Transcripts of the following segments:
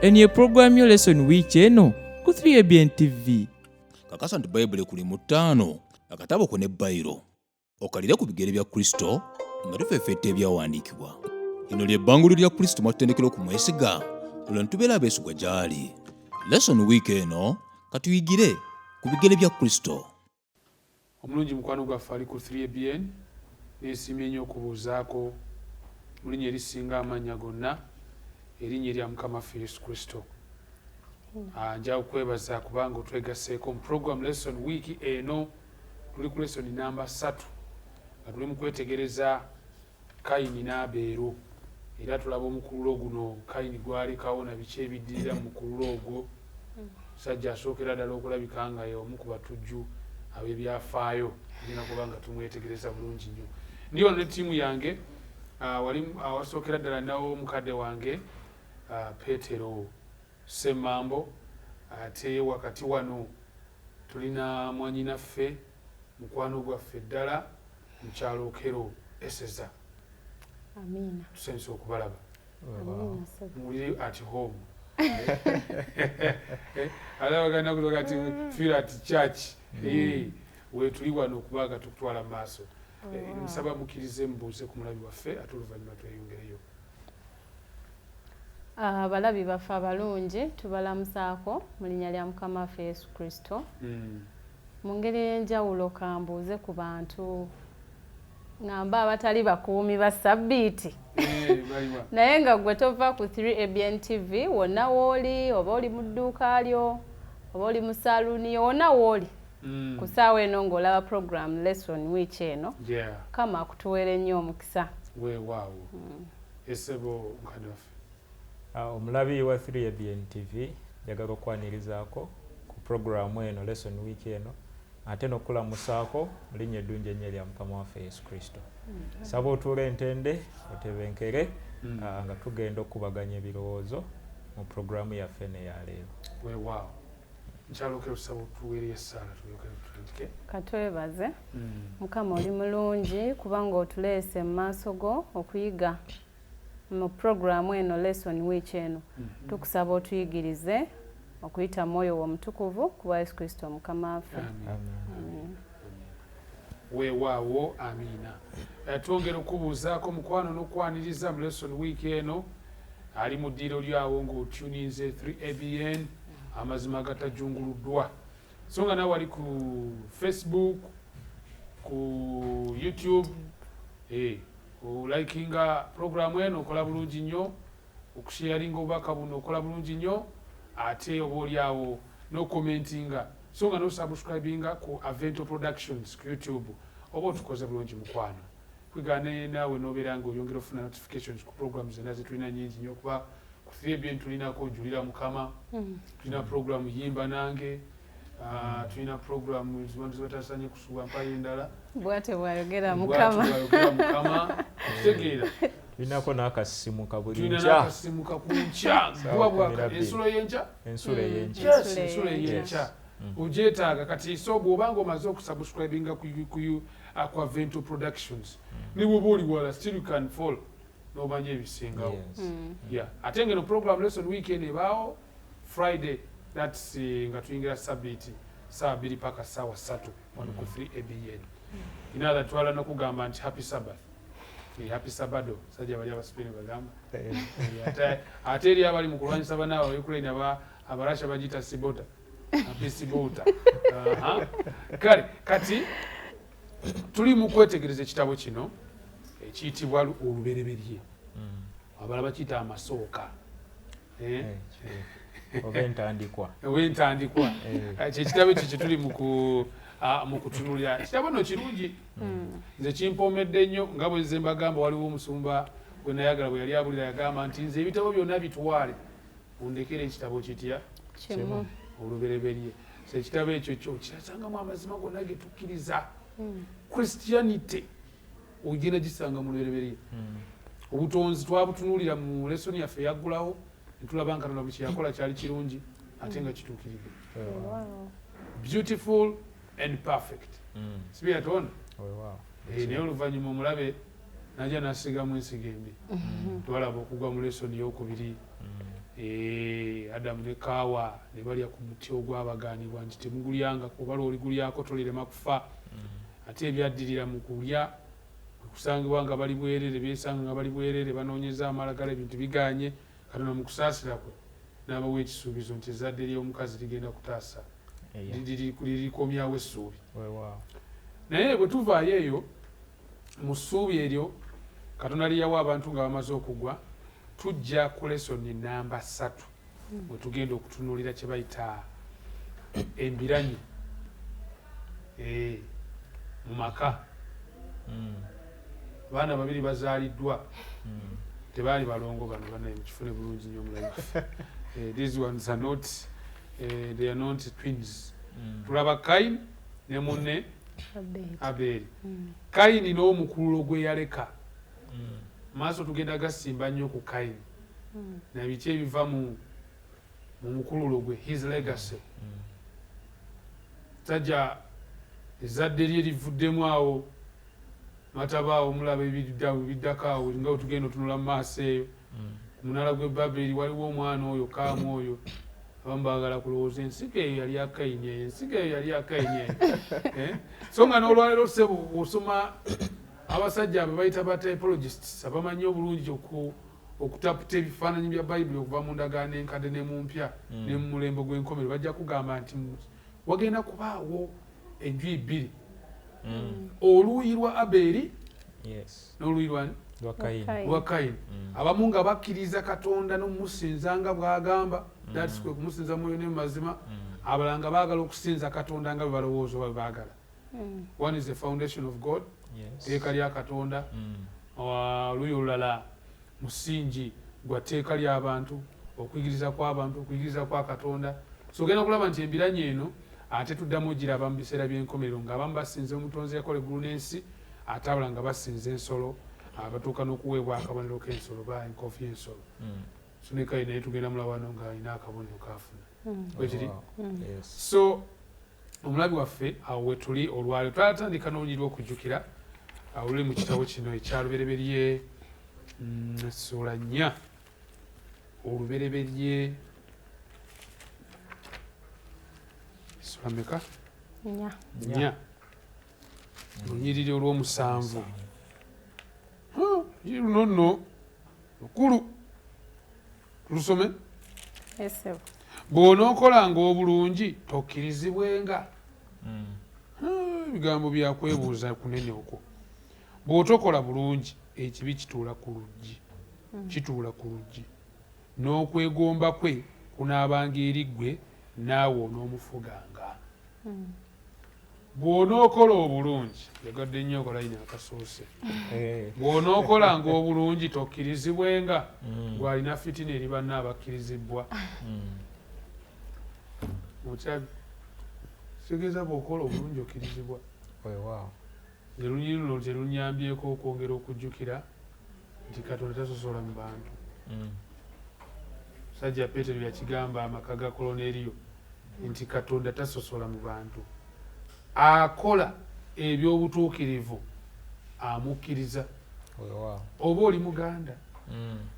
eno ye pulogulaamu yo Leesoni wiiki eno ku 3ABN TV. Kakasa nti Bayibuli kuli mu 5 akatabo ko ne bayiro okalire ku bigere bya Kristo nga tufeefetta ebyawandiikibwa. Lino ly'ebbanguliro lya Kristo mwatutendekera okumwesiga olwo ntubeera abeesigwa gy'ali. Leesoni wiiki eno katuyigire ku bigere bya Kristo. Omulungi mukwano gwaffe ali ku 3ABN neesimye nnyo okubuuzaako mu linnya erisinga amannya gonna erinnya erya Mukama waffe Yesu Kristo. Nja okwebaza kubanga otwegaseeko mu program Lesson wiiki eno tuli ku lesson namba 3 nga tuli mu kwetegereza Kayini n'Abeero era tulaba omukululo guno Kayini gwalekawo na biki ebiddirira mu mukululo ogwo. Sajja asookera ddala okulabika nga ye omu ku batujju ab'ebyafaayo olina kuba nga tumwetegereza bulungi nnyo. Ndi wano ne ttiimu yange awasookera ddala nawo mukadde wange Peetero Ssemambo, ate wakati wano tulina mwannyinaffe mukwano gwaffe ddala mukyalokero Eseza. Amina. Tusense okubalaba. Amina. Muli at home. Alabagana kutoka ati feel at church. We tuli wano okubaga tukutwala maaso. Nsaba mukirize mbuuze ku mulabi waffe ate oluvannyuma tweyongereyo. Abalabi baffe abalungi tubalamusaako mu linnya lya Mukama waffe Yesu Kristo. Mu ngeri ey'enjawulo kambuuze ku bantu ngamba abatali bakuumi ba sabbiiti naye nga gwe tova ku 3ABN TV wonna wooli oba oli mu dduuka lyo oba oli mu saluuni wonna wooli ku ssaawa eno ng'olaba program Lesson wiiki eno Kama akutuweere nnyo omukisa. Weewaawo. Esebo mukadde waffe. Omulabi wa 3ABN TV njagala okwanirizaako ku programu eno Lesson wiiki eno ate n'okulamusaako mu linnya eddungi ennyo erya Mukama waffe Yesu Kristo. Saba otuule entende otebenkere nga tugenda okubaganya ebirowoozo mu programu yaffe n'eyaleero. Weewaawo. Nkyalokero tusaba otuweereye essaala tuyogere tutandike. Katwebaze. Mukama oli mulungi kubanga otuleese mu maaso go okuyiga mu programu eno Lesson wiiki eno. Tukusaba otuyigirize okuyita mwoyo w'omutukuvu kuba Yesu Kristo Mukama waffe. Amen. Weewaawo, amiina. Twongera okubuuzaako mukwano n'okwaniriza mu Lesson wiiki eno ali mu ddiiro lyawo ng'otuninze 3ABN amazima agatajunguluddwa. So nga nawe ali ku Facebook, ku YouTube, olikinga programu eno okola bulungi nnyo, okusharinga obubaka buno okola bulungi nnyo, ate oba oliawo n'okomentinga so nga n'osubscribinga ku Avento Productions ku YouTube oba otukoze bulungi mukwano. Kwigane naawe n'obeera ng'oyongera ofuna notifications ku programs zonna zetulina nnyingi nnyo kuba ku 3ABN tulinako Julira Mukama, tulina programu Yimba Nange, tulina programu zibantu zibatasanye kusuba mpayo endala. Bwate bwayogera Mukama. Kitegeera. Tulinako n'akasimu kabuli nkya. Tulina n'akasimu kakunkya. Ensulo y'enkya? Ensulo ey'enkya. Yes, ensulo y'enkya. Ogyetaaga kati so bw'obanga omaze okusubscribinga ku Avento Productions ne bw'oba oli wala still you can follow n'omanya ebisingawo. Ate ngeno program Lesson wiiki eno ebaawo Friday, that's nga tuyingira sabbiiti ssaawa 2 paka ssaawa 3 wano ku 3ABN. Inaala twala n'okugamba nti happy sabbath. Happy sabado sajja bali abasipeni bagamba. Ate eri abali mu kulwanyisa banaawe Ukraine abarasha bagita sibota. Happy sibota. Kale kati tuli mu kwetegereza ekitabo kino ekiyitibwa Olubereberye. Abalala bakiyita amasooka. Obentandikwa. Ekitabo ekyo kye tuli mu kutunulira. Ekitabo no kirungi. Nze kimpomedde nnyo nga bwe nze mbagamba waliwo omusumba gwe nayagala bwe yali abulira yagamba nti nze ebitabo byonna bitwale ondekere ekitabo kitya Kimu. Olubereberye. Ekitabo ekyo kyo kirasangamu amazima gonna ge tukkiriza. Christianity ogenda gisanga mu Lubereberye. Obutonzi twabutunuulira mu lesson yaffe eyaggulawo ne tulaba nga Katonda bwe kyeyakola kyali kirungi ate nga kituukiridde. Beautiful and perfect. Sibi Katonda. Naye oluvannyuma omulabe najja nasigamu ensigo embi. Twalaba okugwa mu lesoni ey'okubiri. Adamu ne Kaawa ne balya ku muti ogwabagaanibwa nti temugulyanga kuba oligulyako tolirema kufa. Ate ebyaddirira mu kulya kusangibwa nga bali bwerere, beesanga nga bali bwerere, banoonyeza amalagala, ebintu biganye. Katonda mu kusaasira kwe n'abawa ekisuubizo nti ezzadde ly'omukazi ligenda kutaasa, lirikomyawo essuubi. Naye bwe tuvaayo eyo mu ssuubi eryo Katonda liyawa abantu nga bamaze okugwa, tujja ku lesoni namba 3 bwe tugenda okutunuulira kye bayita embiranyi mu maka. Baana babiri bazaaliddwa, tebaali balongo bano banaye mukifune bulungi nnyo omulabi. These ones are not, they are not twins. Tulaba Kayini ne munne Abeeri. Kayini n'omukululo gwe Yaleka. Maaso tugenda gasimba nnyo ku Kayini. Na biki ebiva mu mukululo gwe, his legacy. Tajja ezzadde lye livuddemu awo, matabaawo omulaba ebiddako awo nga tugenda otunula mu maaso eyo. Ku munala gw'e Baberi waliwo omwana oyo Kaamu oyo. Abamu baagala kulowooza ensigo eyo yali Akayini eyo, ensigo eyo yali Akayini eyo. So nga n'olwaleero ssebo osoma abasajja abo bayita ba typologists abamanyi obulungi okutaputa ebifaananyi bya Bayibuli okuva mu ndagaano enkadde ne mu mpya ne mu mulembe gw'enkomero, bajja kugamba nti wagenda kubaawo enju bbiri, oluuyi lwa Abeeri n'oluuyi lwa Kayini. Abamu nga bakkiriza Katonda n'okumusinza nga bw'agamba, that's kwe kumusinza mwoyo ne mu mazima. Abalala nga baagala okusinza Katonda nga bwe balowooza oba bwe baagala. One is the foundation of God, teeka lya Katonda. Oluuyi olulala musingi gwa tteeka ly'abantu, okuyigiriza kw'abantu, okuyigiriza kwa Katonda. So ogenda kulaba nti embiranyi eno ate tuddamu ogiraba mu biseera by'enkomerero ng'abamu basinza omutonzi yakola eggulu n'ensi, ate abalala nga basinza ensolo, abatuuka n'okuweebwa akabonero k'ensolo ba enkoofi y'ensolo. So ne Kayini naye tugenda mulaba wano ng'alina akabonero kaafuna. Wekiri? So omulabi waffe awo we tuli olwaleero twatandika n'olunyirira okujjukira oluli mu kitabo kino ekyalubereberye essula 4 olubereberye essula meka 4 olunyiriri olw'omusanvu. Luno nno lukulu, tulusome. Bw'onookolanga obulungi tokkirizibwenga. Ebigambo byakwebuuza kunene okwo. Bw'otokola bulungi ekibi kituula ku luggi, kituula ku luggi, n'okwegomba kwe kunaabanga eri ggwe naawe onoomufuganga. Bw'onookola obulungi, yagadde nnyo okolayina akasoose. Bw'onookolanga obulungi tokkirizibwenga, gw'alina fitina eri banne abakkirizibbwa. Mukyabi kitegeeza bw'okola obulungi okkirizibwa. Erunyiri luno terunyambyeko okwongera okujjukira nti Katonda tasosola mu bantu. Sajja Peetero yakigamba amaka ga Koloneriyo nti Katonda tasosola mu bantu, akola eby'obutuukirivu amukkiriza. Oba oli Muganda,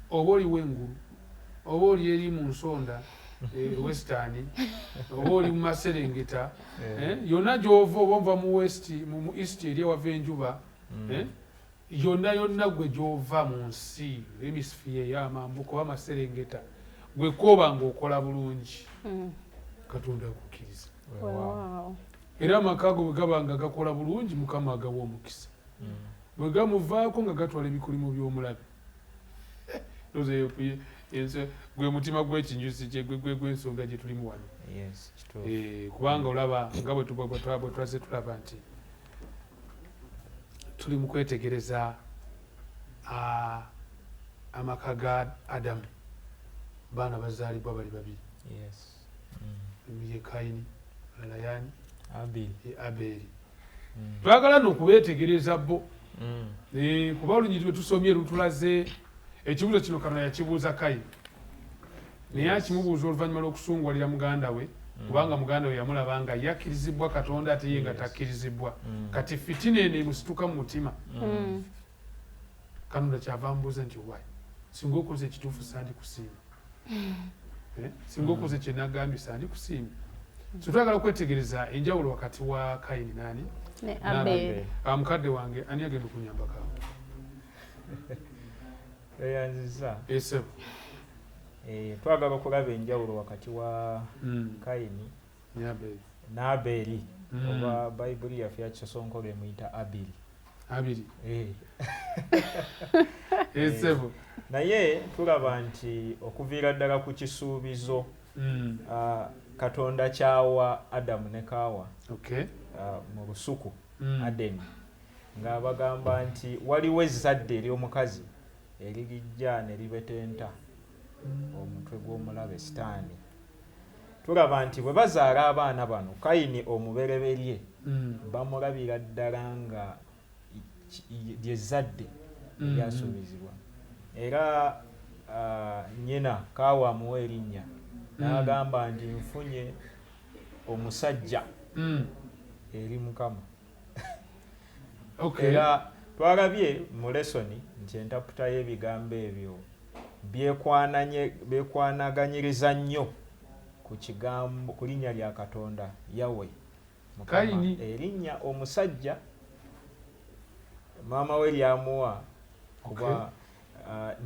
oba oli w'engulu, oba oli eri mu nsonda Western, oba oli mu Maserengeta, yonna gy'ova, oba nva mu East eri ewava enjuba, yonna gwe gy'ova mu nsi hemisphere ey'amambuka oba Maserengeta, gwe kooba ng'okola bulungi, Katonda akukkiriza. Era amaka go bwe gaba nga gakola bulungi, Mukama agawa omukisa. Bwe gamuvaako nga gatwala ebikulimu by'omulabe, gwe mutima gw'ekinyusi kye, gw'ensonga gye tulimu wano. Kubanga olaba nga bwe twaze tulaba nti tuli mu kwetegereza amaka ga Adamu, baana bazaalibwa bali babiri. Ye Kayini, Layani, Abeeri. Twagala n'okubeetegereza bo, kuba olunyiriri lwe tusomye lutulaze ekibuuzo kino Katonda yakibuuza Kayini, naye akimubuuza oluvannyuma lw'okusungwalira muganda we, kubanga muganda we yamulaba nga yakkirizibwa Katonda ate ye nga takkirizibwa. Kati fitina eno emusituka mu mutima. Kanula kyava mbuuza nti why singa okoze ekituufu sandi kusiima singa okoze kye nagambye sandi kusiima. So twagala okwetegereza enjawulo wakati wa Kayini nani ne Abel. Mukadde wange ani agenda okunyamba kawo eyanziza esebo twagala okulaba enjawulo wakati wa Kayini n'Aberi oba bayibuli yaffe yakisosonkola emuyita Abiri. Esebo naye tulaba nti okuviira ddala ku kisuubizo Katonda kyawa Adamu ne Kaawa mu lusuku Adeni nga bagamba nti waliwo ezzadde ery'omukazi eririjja ne libetenta omutwe gw'omulabe Sitaani. Tulaba nti bwe bazaala abaana bano Kayini omubereberye bamulabira ddala nga lyezzadde eryasuubizibwa era nnyina Kaawa amuwa erinnya n'agamba nti nfunye omusajja eri Mukama. Era twalabye mu lesoni nti entaputa y'ebigambo ebyo byekwanaganyiriza nnyo ku kigambo ku linnya lya Katonda Yawe Mukama. Erinnya omusajja maama we lyamuwa kuba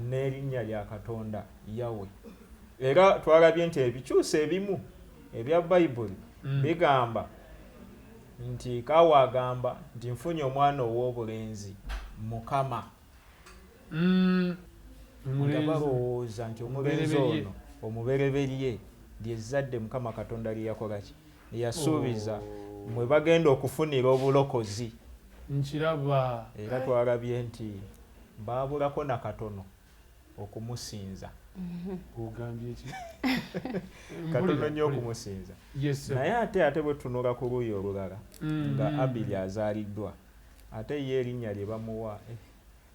n'erinnya lya Katonda Yawe. Era twalabye nti ebikyusa ebimu ebya Bayibuli bigamba nti Kaawa agamba nti nfunye omwana ow'obulenzi Mukama. Nga balowooza nti omulenzi ono omubereberye lyezzadde Mukama Katonda lye yakolaki leyasuubiza mwe bagenda okufunira obulokozi. Nkiraba. Era twalabye nti baabulako na katono okumusinza. Ogambye ki? Katono nnyo okumusinza. Naye ate bwe tunula ku luuyi olulala nga Abiri azaaliddwa ate ye erinnya lye bamuwa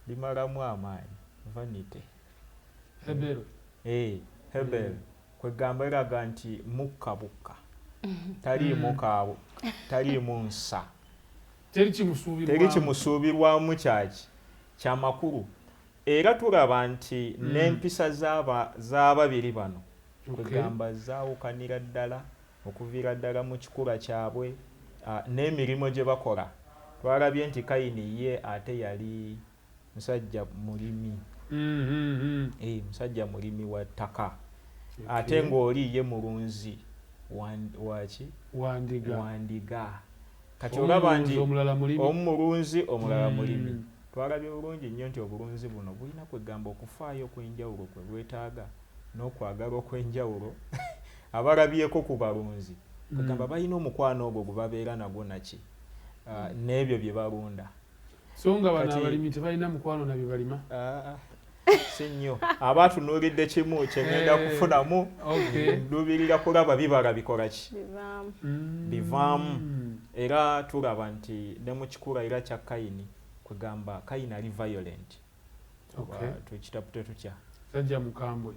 limalamu amaanyi vanite. Hebel kwegamba eraga nti mukkabuka taliimu nsa teri kimusuubirwamu kyaki kyamakulu. Era tulaba nti n'empisa z'ababiri bano kwegamba zaawukanira ddala okuviira ddala mu kikula kyabwe n'emirimu gye bakola. Twalabye nti Kayini ye ate yali musajja mulimi musajja mulimi wa ttaka ate ng'oli ye mulunzi wandiga. Kati olaba nti omu mulunzi omulala mulimi. Twalabye bulungi nnyo nti obulunzi buno bulina kwegamba okufaayo okw'enjawulo kwe bwetaaga n'okwagala okw'enjawulo abalabyeko ku balunzi kwegamba balina omukwano ogwo gwe babeera nagwo naki n'ebyo bye balunda. So nga bano abalimi tebalina mukwano na bye balima? Si nnyo. Aba atunuulidde kimu kye ngenda kufunamu ndubirira kulaba bibala bikola ki bivaamu. Era tulaba nti ne mu kikula era kya Kayini kwegamba Kayini ali violent. Tukitapute tutya musajja mukambwe.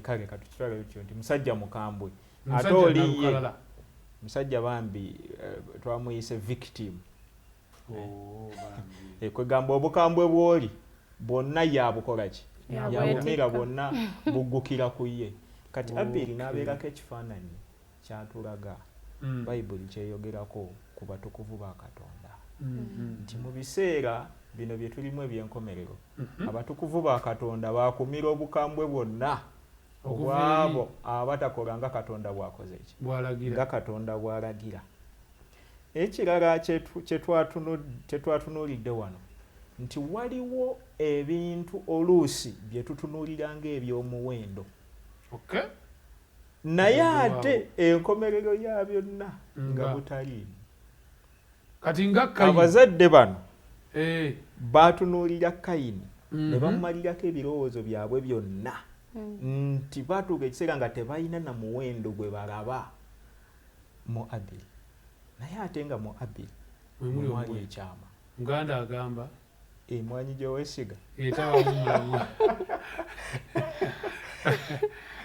Kale katukitwala tutyo nti musajja mukambwe. Ate oli ye musajja bambi twamuyise victim. Kwegamba obukambwe bw'oli bwonna yabukola ki yabumira bwonna buggukira ku ye. Kati Abiri n'abeerako ekifaananyi kyatulaga Bayibuli kyeyogerako ku batukuvu ba Katonda nti mu biseera bino bye tulimu eby'enkomerero abatukuvu ba Katonda baakumira obukambwe bwonna obwabo abatakola nga Katonda bw'akoze ki nga Katonda bw'alagira. Ekirala kyetwatunuulidde wano nti waliwo ebintu oluusi bye tutunuulira ng'eby'omuwendo naye ate enkomerero ya byonna nga butaliimu. Kati nga abazadde bano baatunuulira Kayini ne bamumalirako ebirowoozo byabwe byonna nti baatuuka ekiseera nga tebalina na muwendo gwe balaba mu Abiri. Naye ate nga mu Abiri mwali ekyama. Muganda agamba emwanyi gye weesiga etawamulamu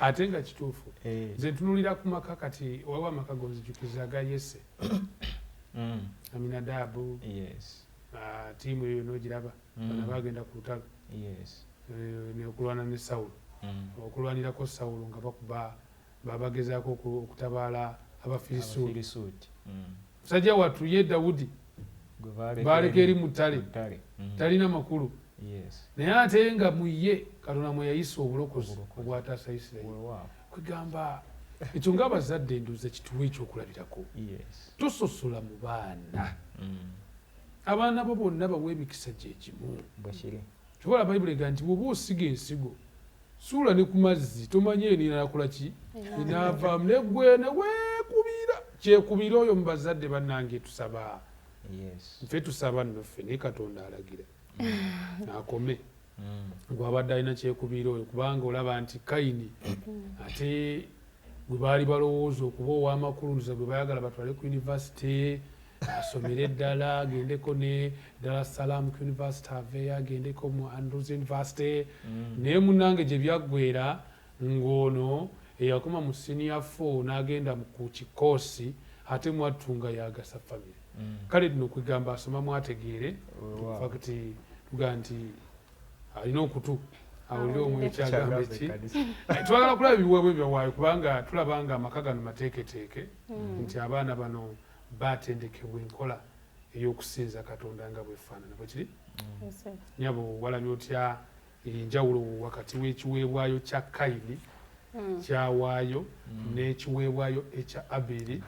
ate nga kituufu. Nze ntunuulira ku maka kati waliwo amaka gonzijukiza aga Yese Aminadabu tiimu eyo n'ogiraba bana bagenda ku lutalo neokulwana ne Sawulo okulwanirako Sawulo nga bakuba babagezaako okutabaala Abafirisuuti. Musajja wattu ye Dawudi baaleka eri mu ttale talina makulu naye ate nga mu ye Katonda mwe yayisa obulokozi obwataasa Isirayiri. Kwegamba ekyo ng'abazadde nduuza kituwa ekyokulabirako. Tososola mu baana. Abaana bo bonna bawa emikisa gye gimu. Kyobola Bayibuli egamba nti bw'oba osiga ensigo suula ne ku mazzi tomanye eninakola ki inaavaamu neggwe ne weekubira. Kyekubira oyo mu bazadde bannange tusaba. Nfe tusaba nnaffe naye Katonda alagira akome gw'abadde alina kyekubira oyo kubanga olaba nti Kayini ate gwe baali balowooza okuba ow'amakulu gwe baayagala batwale ku yunivasite asomere eddala agendeko ne Dar es Salaam University aveeyo agendeko mu Andrews University naye munnange gye byaggwera ng'ono eyakoma mu senior 4 n'agenda ku kikoosi ate mwattu nga yagasa famire. Kale dino kwegamba asoma mwategeere fakiti tuga nti alina okutu awulire omwe ekyagamba eki twagala kulaba ebiweebwa ebyawaayo kubanga tulabanga amaka gano mateeketeeke nti abaana bano baatendekebwa enkola ey'okusinza Katonda nga bwefaanana bwe kiri. Nyabo walabye otya enjawulo wakati w'ekiweebwayo kya Kayini kyawaayo n'ekiweebwayo ekya Aberi.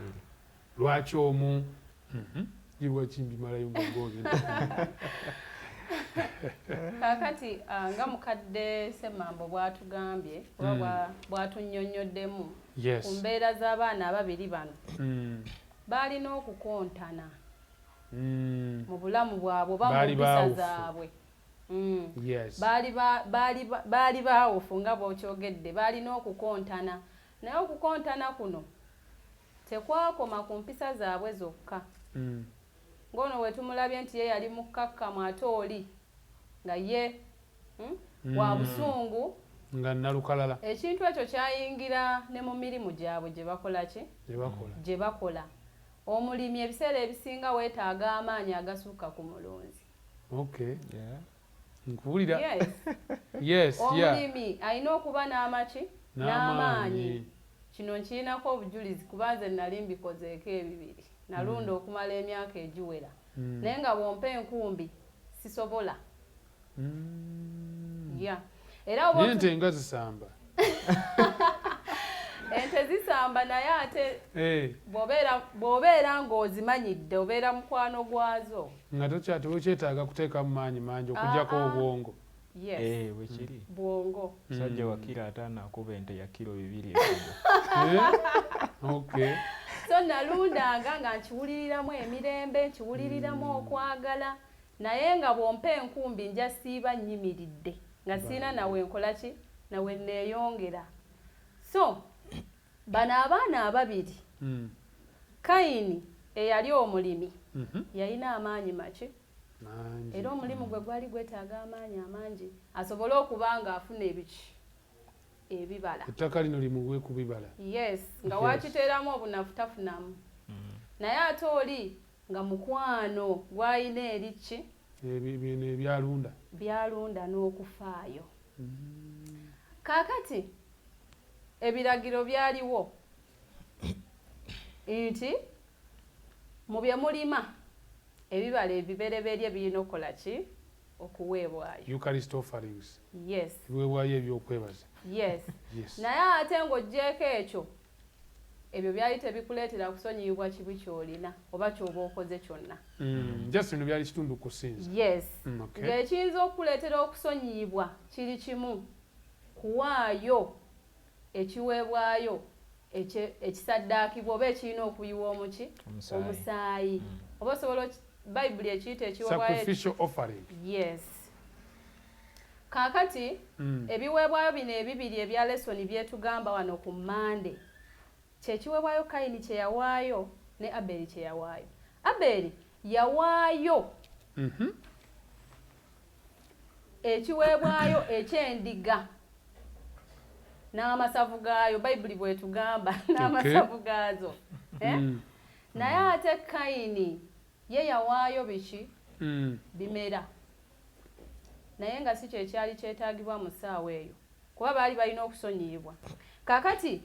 Lwaki omu yiwa kimbimalayo nga gwogenda. Kaakati nga mukadde Ssemambo bw'atugambye oba bw'atunnyonnyoddemu ku mbeera z'abaana ababiri bano baalina okukontana mu bulamu bwabwe oba mu mpisa zaabwe. Baali baawufu nga bw'okyogedde baalina okukontana naye okukontana kuno tekwakoma ku mpisa zaabwe zokka. Ng'ono we tumulabye nti ye yali mukkakkamu ate oli nga ye wa busungu nga nalukalala. Ekintu ekyo kyayingira ne mu mirimu gyabwe gye bakola ki gye bakola. Omulimi ebiseera ebisinga weetaaga amaanyi agasukka ku mulunzi. Nkuwulira. Omulimi alina okuba n'amaki n'amaanyi. Kino nkirinako obujulizi kubanze nali mbikozeeko ebibiri nalunda okumala emyaka egiwera naye nga bwompa enkumbi sisobola. Era ente nga zisamba. Ente zisamba naye ate bw'obeera ng'ozimanyidde obeera mukwano gwazo nga tokyetaaga kuteekamu maanyi mangi okugyako obwongo. Bwekiri bwongo musajja wa kiro ataano akuba ente ya kiro 2 so nalundanga nga nkiwuliriramu emirembe nkiwuliriramu okwagala naye nga bwompa enkumbi nja siiba nnyimiridde nga siina nawe nkola ki nawe neeyongera. So bano abaana ababiri Kayini eyali omulimi yalina amaanyi maki era omulimu gwe gwali gwetaaga amaanyi amangi asobole okuba nga afuna ebibala. Ettaka lino limuwe ku bibala. Nga wakiteeramu obunafu tafunamu. Naye ate oli nga mukwano gw'alina eri ki byalunda n'okufaayo. Kaakati ebiragiro byaliwo nti mu bye mulima ebibala ebibereberye birina okukola ki okuweebwayo. Eucharist offerings. Ebiweebwayo ebyokwebaza. Naye ate ng'oggyeeko ekyo ebyo byali tebikuleetera kusonyiyibwa kibi ky'olina oba ky'oba okoze kyonna. Just bino byali kitundu kusinza. Ng'ekiyinza okukuleetera okusonyiyibwa kiri kimu kuwaayo ekiweebwayo ekisaddaakibwa oba ekirina okuyiwa omuki omusaayi oba osobola Bayibuli ekiyita ekiweebwayo sacrificial offering. Kaakati ebiweebwayo bino ebibiri ebya Leesoni byetugamba wano ku Mande kyekiweebwayo Kayini kye yawaayo ne Aberi kye yawaayo. Aberi yawaayo ekiweebwayo ekyendiga n'amasavu gaayo Bayibuli bwetugamba n'amasavu gaazo. Naye ate Kayini ye yawaayo biki bimera naye nga si kyekyali kyetaagibwa mu ssaawa eyo kuba baali balina okusonyiyibwa. Kaakati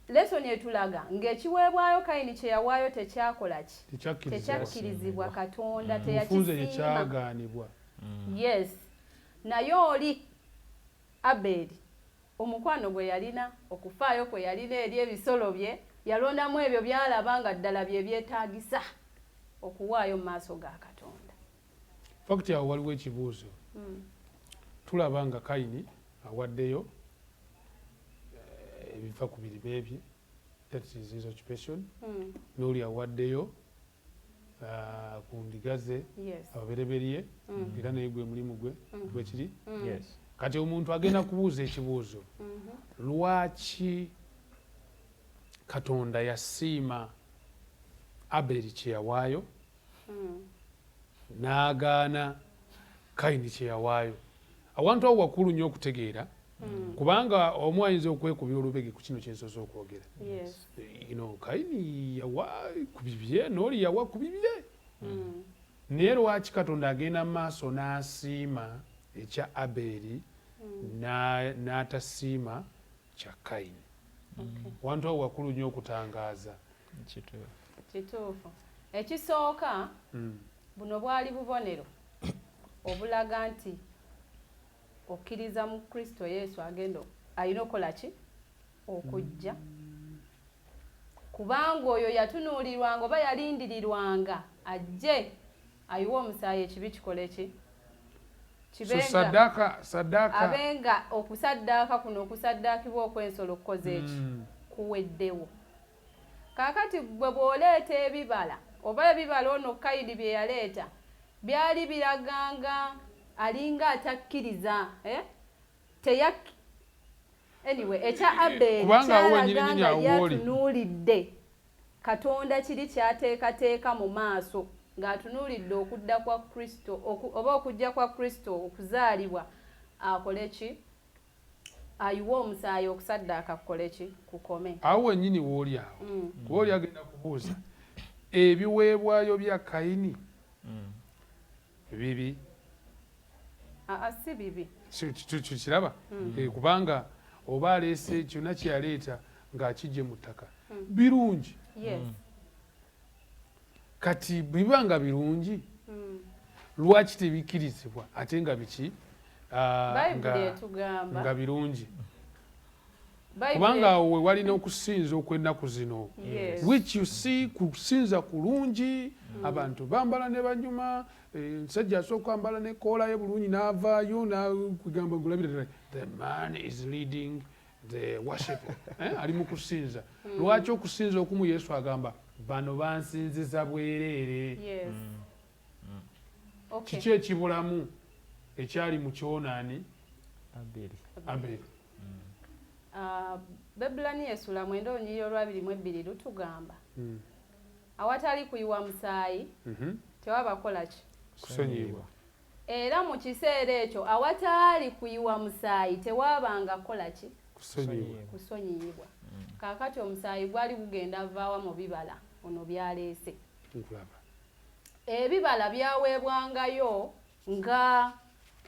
lesoni etulaga ng'ekiweebwayo Kayini kye yawaayo tekyakola ki? Tekyakkirizibwa Katonda, teyakisiima. Yes, naye oli Aberi omukwano gwe yalina, okufaayo kwe yalina eri ebisolo bye, yalondamu ebyo byalaba nga ddala bye byetaagisa okuwaayo mu maaso ga Katonda. Fakiti awo waliwo ekibuuzo. Tulaba nga Kayini awaddeyo ebiva ku birime bye, that is his occupation. N'oli awaddeyo ku ndiga ze ababereberye, era naye gwe mulimu gwe gwekiri. Kati omuntu agenda kubuuza ekibuuzo, lwaki Katonda yasiima Aberi kye yawaayo n'agaana Kayini kye yawaayo? Awantu awo wakulu nnyo okutegeera, kubanga omu ayinza okwekubira olubege ku kino kyensoza okwogera. Kayini yawa ku bibye, n'oli yawa ku bibye. Naye lwaki Katonda agenda mu maaso n'asiima ekya Aberi n'atasiima kya Kayini? Wantu awo wakulu nnyo okutangaaza. Kituufu. Ekisooka buno bwali bubonero obulaga nti okkiriza mu Kristo Yesu agenda alina okukola ki? Okujja. Kubanga oyo yatunuulirwanga oba yalindirirwanga ajje ayiwa omusaayi ekibi kikole ki? Saddaaka abenga okusaddaaka kuno okusaddaakibwa okw'ensolo kukoze eki? Kuweddewo. Kaakati gwe bw'oleeta ebibala oba ebibala ono Kayini bye yaleeta byali biraganga alinga atakkiriza. Anyway, ekya Aberi kyalaganga yatunuulidde Katonda kiri kyateekateeka mu maaso ng'atunuulidde okudda kwa Kristo oba okujja kwa Kristo okuzaalibwa akole ki? Ayiwa omusaayi okusaddaaka kukole ki? Kukome. Awo wennyini w'oli awo kuba oli agenda kubuuza ebiweebwayo bya Kayini bibi? Si bibi. Kiraba kubanga oba aleese kyonna kye yaleeta ng'akijje mu ttaka birungi. Kati biba nga birungi lwaki tebikkirizibwa ate nga biki? Nga birungi. Kubanga awo we walina okusinza okw'ennaku zino, which you see kusinza kulungi, abantu bambala ne banyuma, nsajja asooka kwambala ne koola ye bulungi n'avaayo n'akugamba ngulabira the man is leading the worship. Ali mu kusinza. Lwaki okusinza okumu Yesu agamba bano bansinziza bwereere? Kiki ekibulamu ekyali mu kyonaani Aberi? Bebulani esula 9:22 lutugamba awatali kuyiwa musaayi tewaba kola ki? Kusonyiyibwa. Era mu kiseera ekyo awatali kuyiwa musaayi tewabanga kola ki? Kusonyiyibwa. Kaakati omusaayi gwali gugenda vaawa mu bibala ono byaleese. Ebibala byaweebwangayo nga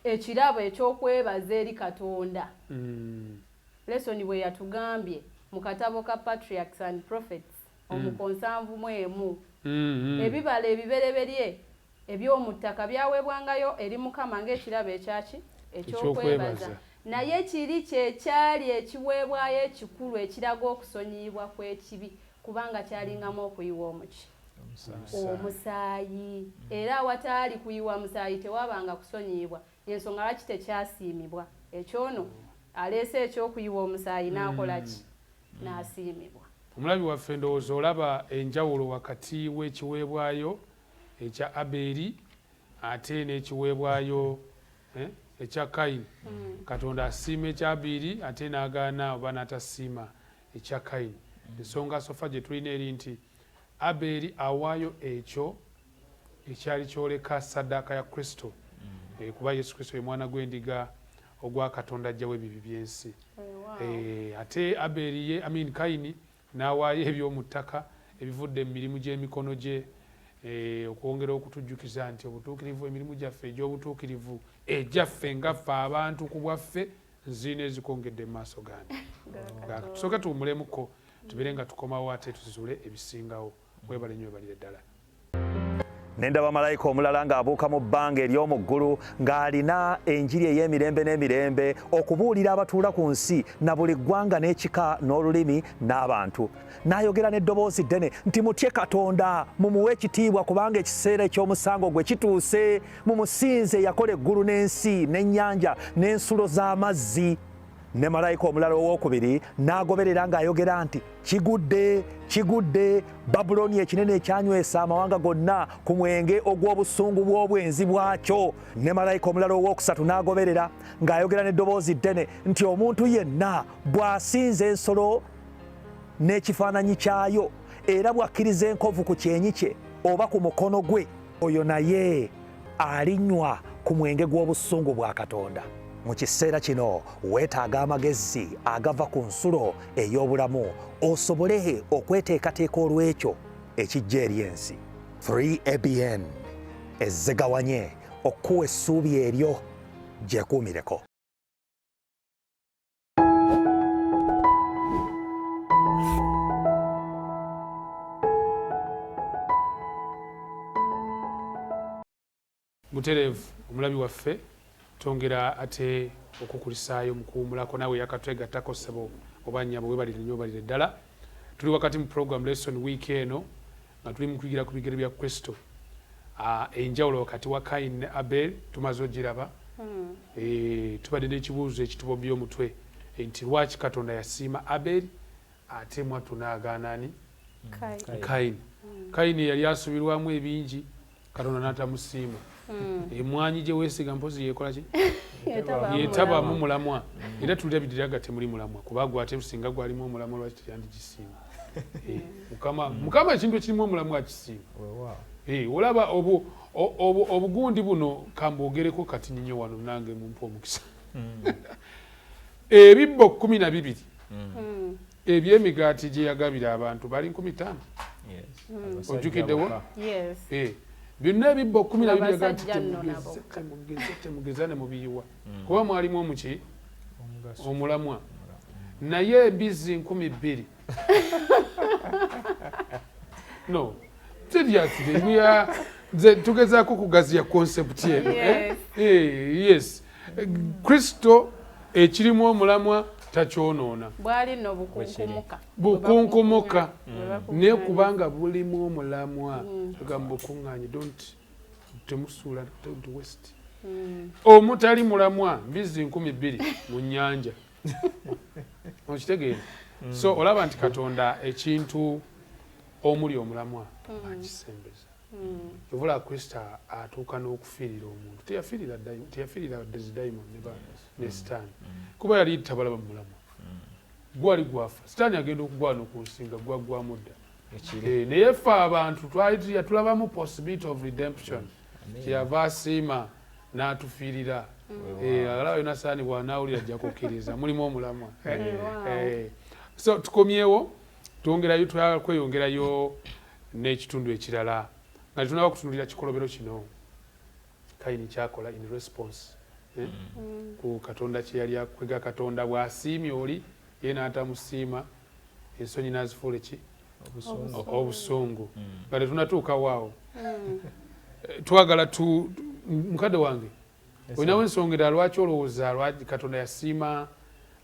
ekirabo eky'okwebaza eri Katonda. Leesoni bwe yatugambye mu katabo ka Patriarchs and Prophets omukonsanvu mu emu. Ebibala ebibereberye eby'omu ttaka byaweebwangayo eri Mukama ng'ekirabo ekyaki? Eky'okwebaza. Naye kiri kyekyali ekiweebwayo ekikulu ekiraga okusonyiyibwa kw'ekibi kubanga kyalingamu okuyiwa omuki? Omusaayi. Era awataali kuyiwa musaayi tewabanga kusonyiyibwa. Y'ensonga lwaki tekyasiimibwa. Ekyono aleese ekyokuyiwa omusaayi n'akola ki? N'asiimibwa. Omulabi waffe ndowooza olaba enjawulo wakati w'ekiweebwayo ekya Aberi ate n'ekiweebwayo ekya Kayini. Katonda asiima ekya Aberi ate n'agaana oba n'atasiima ekya Kayini. Ensonga sofa gye tulina eri nti Aberi awaayo ekyo ekyali kyoleka saddaaka ya Kristo, kuba Yesu Kristo ye mwana gw'endiga ogwa Katonda ajjawo ebibi by'ensi. Ate Aberi Kayini n'awaayo eby'omu ttaka ebivudde mu mirimu gy'emikono gye okwongera okutujjukiza nti obutuukirivu emirimu gyaffe egy'obutuukirivu egyaffe nga ffe abantu ku bwaffe nziina ezikongedde mu maaso gange. Tusooke tuwumulemuko tubeere nga tukomawo ate tuzuule ebisingawo. Webale nnyo webalire ddala. Nendaba malayika omulala ng'abuuka mu bbanga ery'omu ggulu ng'alina enjiri ey'emirembe n'emirembe okubuulira abatuula ku nsi na buli ggwanga n'ekika n'olulimi n'abantu. N'ayogera n'eddoboozi ddene nti mutye Katonda, mumuwe ekitiibwa kubanga ekiseera eky'omusango gwe kituuse. Mumusinze yakola eggulu n'ensi n'ennyanja n'ensulo z'amazzi. Ne malayika omulala owookubiri n'agoberera ng'ayogera nti kigudde, kigudde, Babuloni ekinene ekyanywesa amawanga gonna ku mwenge ogw'obusungu bw'obwenzi bwakyo. Ne malayika omulala owookusatu n'agoberera ng'ayogera n'eddoboozi ddene nti omuntu yenna bw'asinza ensolo n'ekifaananyi kyayo era bw'akkiriza enkovu ku kyenyi kye oba ku mukono gwe, oyo naye alinywa ku mwenge gw'obusungu bwa Katonda. Mu kiseera kino weetaaga amagezi agava ku nsulo ey'obulamu osobole okweteekateeka olw'ekyo ekijja eri ensi. 3ABN ezzegawanye okuwa essuubi eryo gyekuumireko. Mutereevu omulabi waffe, twongera ate okukulisaayo mu kuwumulako naawe yakatwegattako ssebo oba nnyabo webalire nnyo webalire ddala. Tuli wakati mu program Lesson Week eno nga tuli mu kuyigira ku bigere bya Kristo. Enjawulo wakati wa Kayini ne Abel tumaze ogiraba. Tubadde n'ekibuuzo ekitubobbye omutwe nti lwaki Katonda yasiima Abel ate mwattu n'agaana ani? Kayini. Kayini yali asubirwamu ebingi, Katonda n'atamusiima. Emwanyi gye weesiga mpozi yekola ki? Yetabamu mulamwa. Era tulabiriraga temuli mulamwa kuba gwate businga gwalimu omulamwa lwaki teyandikisiima. Mukama ekintu ekirimu omulamwa akisiima. Olaba obugundi buno kambwogereko kati nnyo wano nange mumpa omukisa. Ebibbo 12 eby'emigaati gye yagabira abantu bali 15. Ojjukiddewo? Byonna ebibbo 12 temugezane mubiyiwa kuba mwalimu omuki omulamwa, naye embizi 12,000 no seriously nze tugezaako kugaziya concept eno. Yes, Kristo ekirimu omulamwa takyonoona, bwali no bukunkumuka naye kubanga bulimu omulamwa tugamba bukuŋŋaanye temusuula west. Omutali mulamwa mbizi 12,000 mu nnyanja. Okitegeera? So olaba nti Katonda ekintu omuli omulamwa akisembeza. Yovula Kristo atuuka n'okufiirira omuntu, teyafiirira dayimoni ne Sitaani kuba yali tabalaba mu mulamwa. Gwali gwafa, Sitaani agenda okugwana ku nsinga gwagwamu dda. Naye ffe abantu tulabamu possibility of redemption. Kyeyava asiima n'atufiirira. Alaba yonna Sitaani bw'anaawulira ajja kukkiriza mulimu omulamwa. So tukomyewo, twagala kweyongerayo n'ekitundu ekirala nga tunaba kutunulira kikolobero kino Kayini kyakola in response ku Katonda kye yali akwega. Katonda bw'asiimye oli ye n'atamusiima, ensonyi n'azifuula eki? Obusungu. Nga tetunatuuka waawo. Twagala mukadde wange olinawo ensongera lwaki olowooza lwaki Katonda yasiima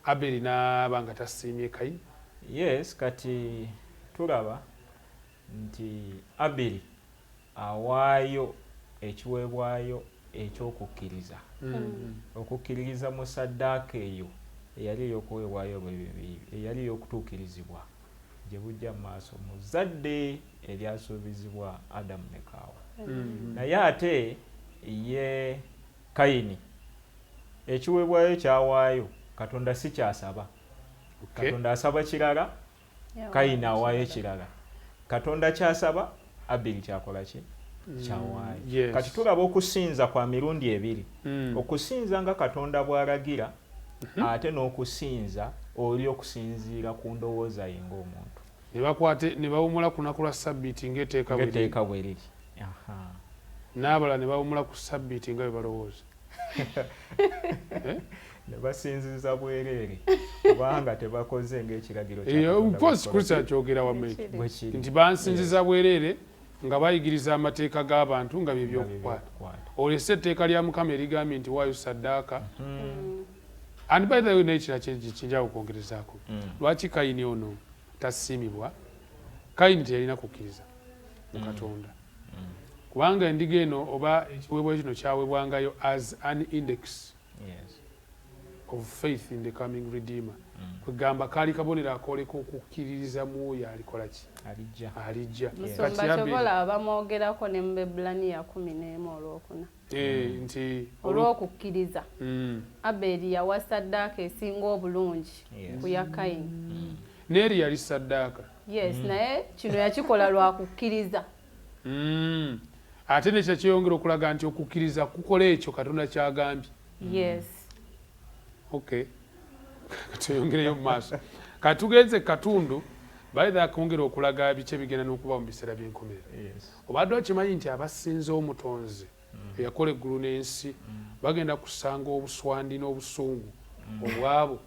Abeli n'aba nga tasiimye Kayini? Yes, kati tulaba nti Abeli awaayo ekiweebwayo ekyokukkiriza. Okukkiririza mu ssaddaaka eyo eyali ey'okuweebwayo eyali ey'okutuukirizibwa gye bujja mu maaso mu zadde eryasuubizibwa Adamu ne Kaawa. Naye ate ye Kayini ekiweebwayo kyawaayo Katonda si kyasaba. Katonda asaba kirala, Kayini awaayo kirala. Katonda kyasaba, Abeli kyakola ki? Kyawaayo. Kati tulaba okusinza kwa mirundi ebiri. Okusinza nga Katonda bw'alagira ate n'okusinza oli okusinziira ku ndowooza ye ng'omuntu. Ne bawumula ku lunaku lwa Ssabbiiti ng'eteeka bwe liri. n'abalala ne bawumula ku sabbiiti nga bwe balowooza. Ne basinziza bwereere kubanga tebakoze ng'ekiragiro kya post Kristo akyogera wammeki nti bansinziza bwereere nga bayigiriza amateeka g'abantu nga bye by'okukwata. Olese etteeka lya Mukama erigambye nti waayo saddaaka. And by the way n'ekira kinjawo kwongerezaako. Lwaki Kayini ono tasiimibwa? Kayini teyalina kukkiriza mu Katonda. Kubanga endiga eno oba ekiweebwayo kino kyaweebwangayo as an index of faith in the coming Redeemer. Kwegamba kaali kabonero akooleka okukkiririza mu oyo alikola ki? Alijja. Musumba Kyobola bamwogerako ne mu Ebbulaniya 11:4. Nti olw'okukkiriza Aberi yawa saddaaka esinga obulungi ku ya Kayini. Neeri yali saddaaka. Yes, naye kino yakikola lwa kukkiriza. Ate nekyo kyeyongera okulaga nti okukkiriza kukola ekyo Katonda kyagambye. Yes. Okay. Tuyongereyo mu maaso. Katugenze katundu baitha akongera okulaga bice bigenda n'okuba mu biseera by'enkomerero. Obadde okimanyi nti abasinze omutonzi eyakola eggulu n'ensi bagenda kusanga obuswandi n'obusungu obwabo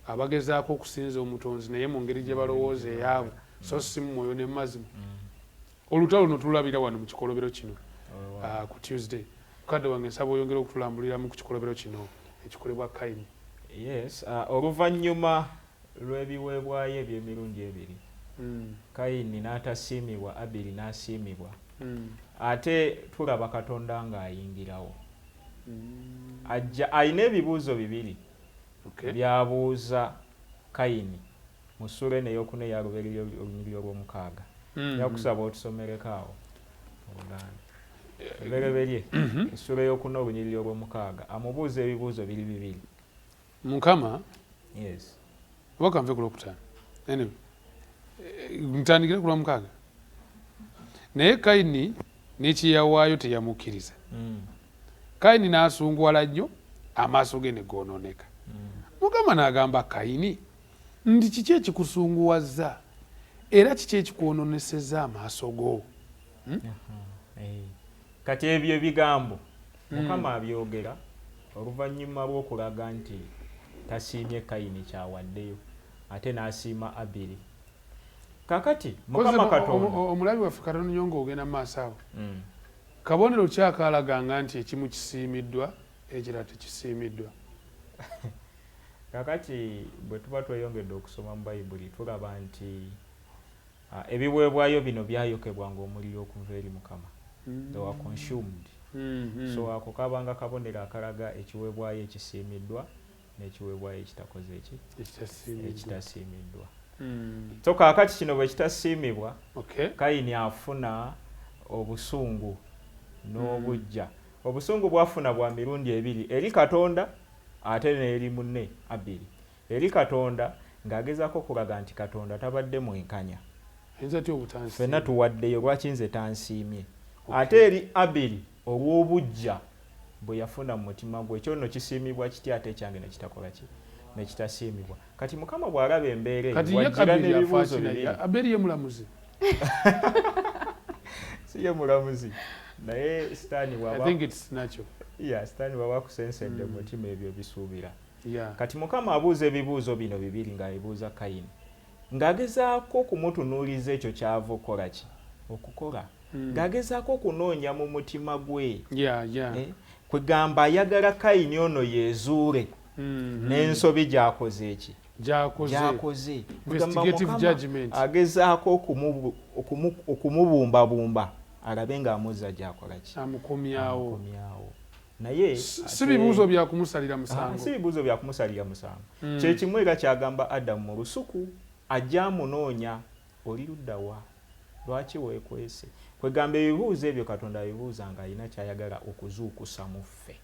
abagezaako okusinza omutonzi naye mu ngeri gye balowooza eyaabo so si mu mwoyo ne mu mazima. Olutalo luno tululabira wano mu kikolobero kino ku Tuesday. Mukadde wange nsaba oyongera okutulambuliramu ku kikolobero kino ekikolebwa Kayini. Yes, oluvannyuma lw'ebiweebwayo eby'emirundi ebiri Kayini n'atasiimibwa, Aberi n'asiimibwa. Ate tulaba Katonda ng'ayingirawo. Alina ebibuuzo bibiri by'abuuza Kayini mu ssula eno ey'okuna eya Lubereberye olw'omukaaga. Yakusaba otusomereko awo Oluganda. Lubereberye essula ey'okuna olunyiriri olw'omukaaga amubuuza ebibuuzo bibiri. Mukama yes waka nve ku Lwokutaano. Anyway, ntandikire ku Lwomukaaga. Naye Kayini n'ekiyawaayo teyamukkiriza. Kayini n'asunguwala nnyo amaaso ge ne goonooneka. Mukama n'agamba Kayini nti kiki ekikusunguwazza era kiki ekikwononesezza amaaso go? Kati ebyo ebigambo Mukama abyogera oluvannyuma lw'okulaga nti tasiimye Kayini kyawaddeyo ate n'asiima Aberi. Kakati Mukama Katonda omulabi waffe Katonda nnyo ng'ogenda mu maaso awo kabonero kyakalaganga nti ekimu kisiimiddwa ekirala tekisiimiddwa. Kakati bwe tuba tweyongedde okusoma mu Bayibuli tulaba nti ebiweebwayo bino byayokebwanga omuliro okuva eri Mukama. They were consumed. So ako kabanga kabonero akalaga ekiweebwayo ekisiimiddwa n'ekiweebwayo ekitakoze ekitasiimiddwa. So kaakati kino bwe kitasiimibwa Kayini afuna obusungu n'obujja. Obusungu bwafuna bwa mirundi ebiri eri Katonda ate n'eri munne Aberi. Eri Katonda ng'agezaako okulaga nti Katonda tabadde mwenkanya. Ffenna tuwaddeyo lwaki nze tansiimye. Ate eri Aberi olw'obujja bwe yafuna mu mutima gwe ekyo nno kisiimibwa kitya ate ekyange ne kitakola ki ne kitasiimibwa. Kati Mukama bw'alaba embeera wajjira n'ebibuuzo bibiri. Aberi ye mulamuzi. Si ye mulamuzi naye sitaani I think it's natural. Sitaani bw'aba akusensedde mu mutima ebyo bisuubira. Kati Mukama abuuza ebibuuzo bino bibiri ng'abibuuza Kayini ng'agezaako okumutunuuliza ekyo kyava okukola ki okukola. Ng'agezaako okunoonya mu mutima gwe. Kwegamba ayagala Kayini ono yeezuule n'ensobi gy'akoze eki gy'akoze. Agezaako okumubumbabumba alabe ng'amuzza gy'akola ki amukomyawo. Naye si bibuuzo bya kumusalira musango. Si bibuuzo bya kumusalira musango. Kye kimu era kyagamba Adamu mu lusuku ajja amunoonya oli ludda wa lwaki weekwese. Kwegamba ebibuuzo ebyo Katonda abibuuza nga alina kyayagala okuzuukusa mu ffe.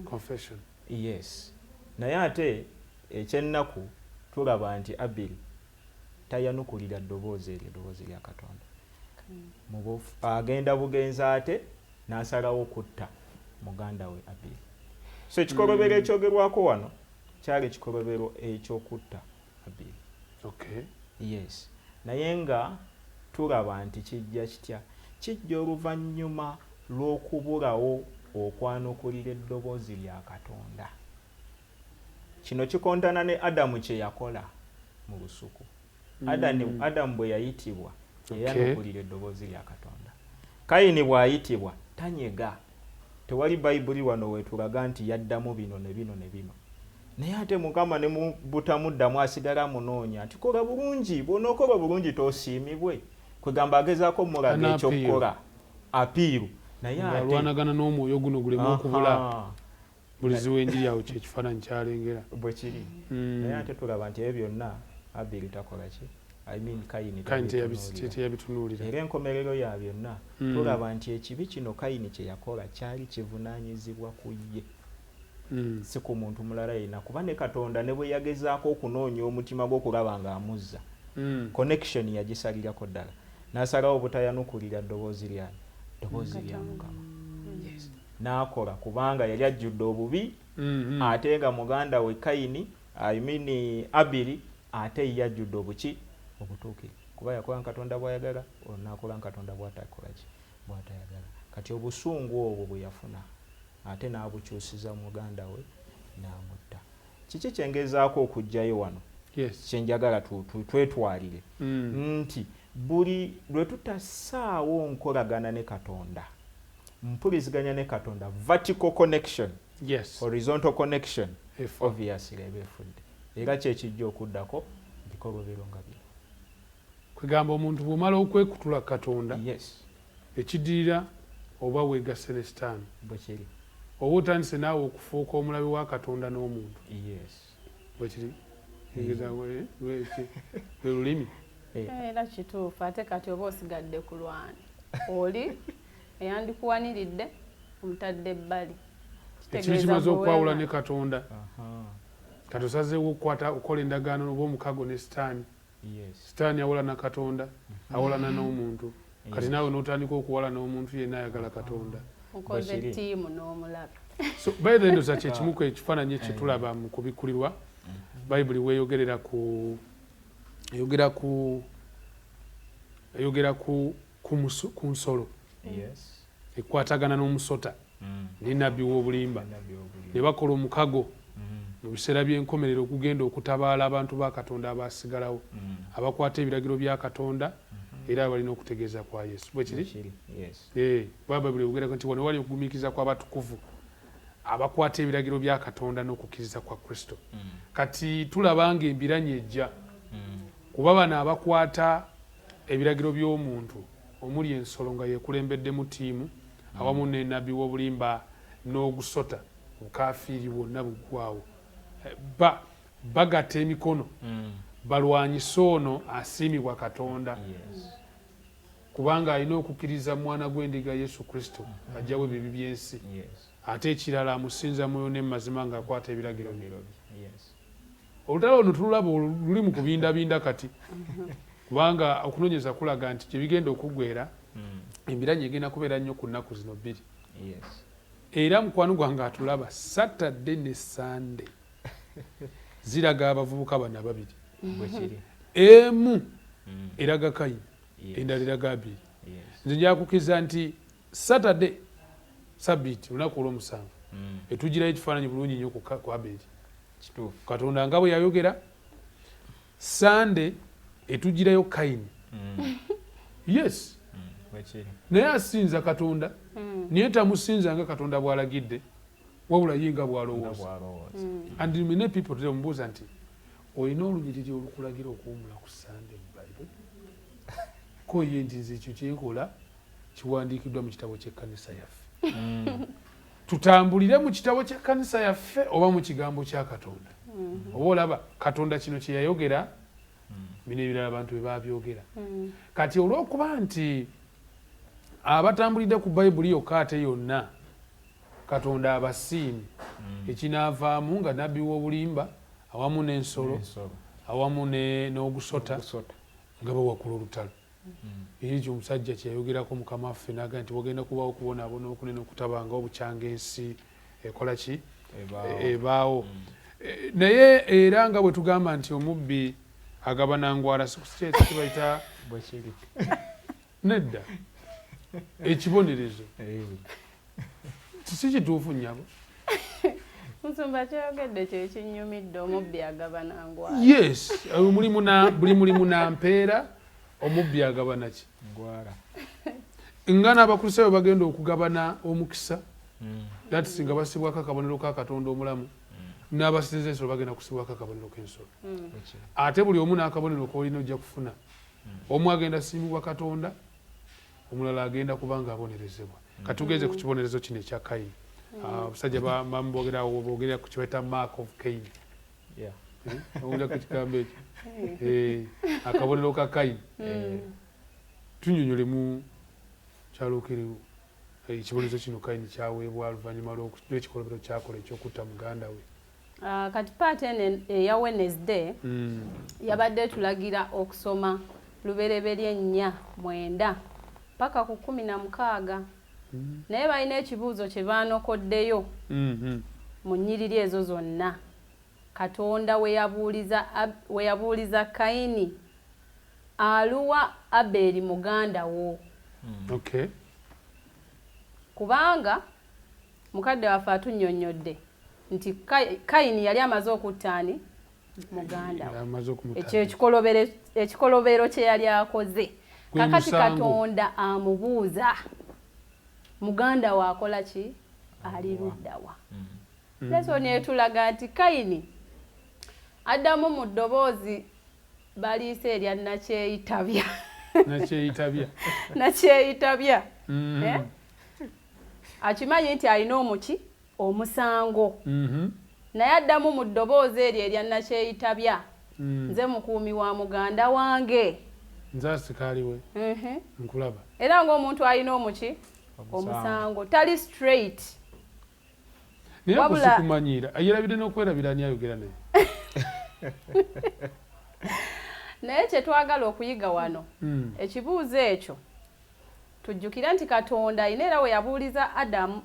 Confession. Yes. Naye ate ekyennaku tulaba nti Aberi tayanukulira ddoboozi eryo eddoboozi lya Katonda. Agenda bugenza ate n'asalawo okutta muganda we Aberi. So ekikolobero ekyogerwako wano kyali ekikolobero eky'okutta Aberi. Okay. Yes. Naye nga tulaba nti kijja kitya kijja oluvannyuma lw'okubulawo okwanukulira eddoboozi lya Katonda. Kino kikontana ne Adamu kye yakola mu lusuku. Adamu bwe yayitibwa yanukulira eddoboozi lya Katonda. Kayini bw'ayitibwa tanyega. Tewali Bayibuli wano weetulaga nti yaddamu bino ne bino ne bino. Naye ate Mukama ne butamuddamu asigala munoonya nti kola bulungi, bw'onookola bulungi toosiimibwe. Kwegamba agezaako mulaga ekyokukola apiiru. Naye ate alwanagana n'omwoyo guno gulemu okubula bulizi w'enjiri yawe kyekifaananyi kyalengera bwe kiri. Naye ate tulaba nti ebyo byonna Abiri takola ki? Kayini teyabitunuulira. Era enkomerero ya byonna tulaba nti ekibi kino Kayini kye yakola kyali kivunaanyizibwa ku ye, si ku muntu mulala yenna, kuba ne Katonda ne bwe yagezaako okunoonya omutima gw'okulaba ng'amuzza, connection yagisalirako ddala, n'asalawo obutayanukulira ddoboozi lya Mukama. N'akola kubanga yali ajjudde obubi, ate nga muganda we Kayini Abiri ate ye ajjudde obuki obutuukire, kuba yakola Katonda bw'ayagala, n'akola Katonda bw'atakola ki bw'atayagala. Kati obusungu obwo bwe yafuna ate n'abukyusiza muganda we n'amutta. Kiki kyengezaako okujjayo wano? Kyenjagala twetwalire nti buli lwe tutassaawo nkolagana ne Katonda, mpuliziganya ne Katonda, vertical connection, horizontal connection, obviously eba efudde. Era kyekijja okuddako bikolwa birunga bino. Kwegamba omuntu bw'omala okwekutula Katonda, ekidirira oba weegasse ne Sitaani. Bwe kiri. Oba otandise naawe okufuuka omulabi wa Katonda n'omuntu. Bwe kiri. Lwe lulimi. Era kituufu, ate kati oba osigadde ku lwani oli eyandikuwaniridde omutadde ebbali. Ekibi kimaze okwawula ne Katonda. Kati osazeewo okukola endagaano oba omukago ne Sitaani. Sitaani awola na Katonda, awolana n'omuntu. Kati naawe n'otandika okuwala n'omuntu yenna ayagala Katonda. Okoze ttiimu n'omulabe. So by the end of kyekimu ekifaananyi ekitulaba mu kubikkulirwa, Bayibuli weeyogera ku nsolo ekwatagana n'omusota ne nnabbi w'obulimba, ne bakola omukago mu biseera by'enkomerero okugenda okutabaala abantu ba Katonda abaasigalawo, abakwata ebiragiro bya Katonda era balina okutegeeza kwa Yesu. Bwe kiri? Bayibuli eyogerako nti wano wali okugumiikiriza kw'abatukuvu abakwata ebiragiro bya Katonda n'okukkiriza kwa Kristo. Kati tulaba nga embiranye ejja, kuba bano abakwata ebiragiro by'omuntu omuli ensolo nga yeekulembeddemu ttiimu awamu ne nnabbi w'obulimba n'ogusota, bukafiiri bwonna buggwaawo, bagatta emikono balwanyise ono asiimibwa Katonda, kubanga alina okukkiriza mwana gw'endiga Yesu Kristo ajjawo ebibi by'ensi, ate ekirala amusinza mwoyo n'emazima ng'akwata ebiragiro bye. Olutalo luno tululaba luli mu kubindabinda kati, kubanga okunoonyeza kulaga nti gye bigenda okuggweera embiranye egenda kubeera nnyo ku nnaku zino bbiri. Era mukwano gwange atulaba Saturday ne Sunday ziraga abavubuka bano ababiri, emu eraga Kayini, endala eraga Abiri. Nze njakukkiriza nti Saturday Sabiti olunaku olw'omusanvu etugirayo ekifaananyi bulungi nnyo ku Abiri, Katonda nga bwe yayogera. Sunday etugirayo Kayini, naye asinza Katonda, naye tamusinza nga Katonda bw'alagidde, wabula ye nga bw'alowooza. And many people today mubuuza nti olina olunyiriri olukulagira okuwumula ku Sunday mu Bible? Ko ye nti nze ekyo kyenkola kiwandiikiddwa mu kitabo ky'ekkanisa yaffe. Tutambulire mu kitabo ky'ekkanisa yaffe oba mu kigambo kya Katonda? Oba olaba Katonda kino kye yayogera, bino ebirala abantu bye baabyogera. Kati olw'okuba nti abatambulidde ku Bayibuli yokka ate yonna Katonda abasiimye, ekinaavaamu nga nnabbi w'obulimba awamu n'ensolo awamu n'ogusota nga bawakula olutalo. Ekyo omusajja kyeyayogerako Mukama waffe n'agamba nti wagenda kubawo okubonaabona okunene okutabanga obukyanga ensi ekola ki ebaawo. Naye era nga bwe tugamba nti omubbi agabana ngwala, kibayita nedda ekibonerezo kiki kituufu nnyabo Musumba kyogedde kye kinyumidde omubbi agabana ngwala. Yes, buli mulimu na mpeera omubbi agabana ki ngwala nga n'abakristaayo bagenda okugabana omukisa dati singa basibwako akabonero ka Katonda omulamu n'abasize ensolo bagenda kusibwako akabonero k'ensolo ate buli omu n'akabonero k'olina ojja kufuna omu agenda siimibwa Katonda omulala agenda kubanga abonerezebwa katugeze ku kibonerezo kino ekya Kayini abasajja boogera ku kibaita mark of Cain owulira ku kigambo ekyo akabonero ka Kayini tunyonyolemu kyalokerewo ekibonerezo kino Kayini kyaweebwa oluvannyuma lw'ekikolobero kyakola ekyokutta muganda we. Kati paati eno eya Wednesday yabadde tulagira okusoma Lubereberye 4:9 paka ku 16 naye balina ekibuuzo kye baanokoddeyo mu nnyiriri ezo zonna. Katonda we yabuuliza Kayini aluwa Aberi muganda wo. Okay. Kubanga mukadde waffe atunnyonnyodde nti Kayini yali amaze okuttaani muganda we. Ekyo ekikolobero kye yali akoze. Kakati Katonda amubuuza muganda we akola ki? Ali ludda wa? Leesoni etulaga nti Kayini addamu mu ddoboozi baliise erya nakyeyitabya. Nakyeyitabya. Akimanyi nti alina omuki? Omusango. Naye addamu mu ddoboozi eryo erya nakyeyitabya. Nze mukuumi wa muganda wange. Nze asikaali we. Nkulaba. Era ng'omuntu alina omuki? Omusango. Tali straight. Naye akusikumanyiira ayerabidde n'okwerabira ani ayogera naye. Naye kye twagala okuyiga wano ekibuuzo ekyo tujjukira nti Katonda ayina era we yabuuliza Adamu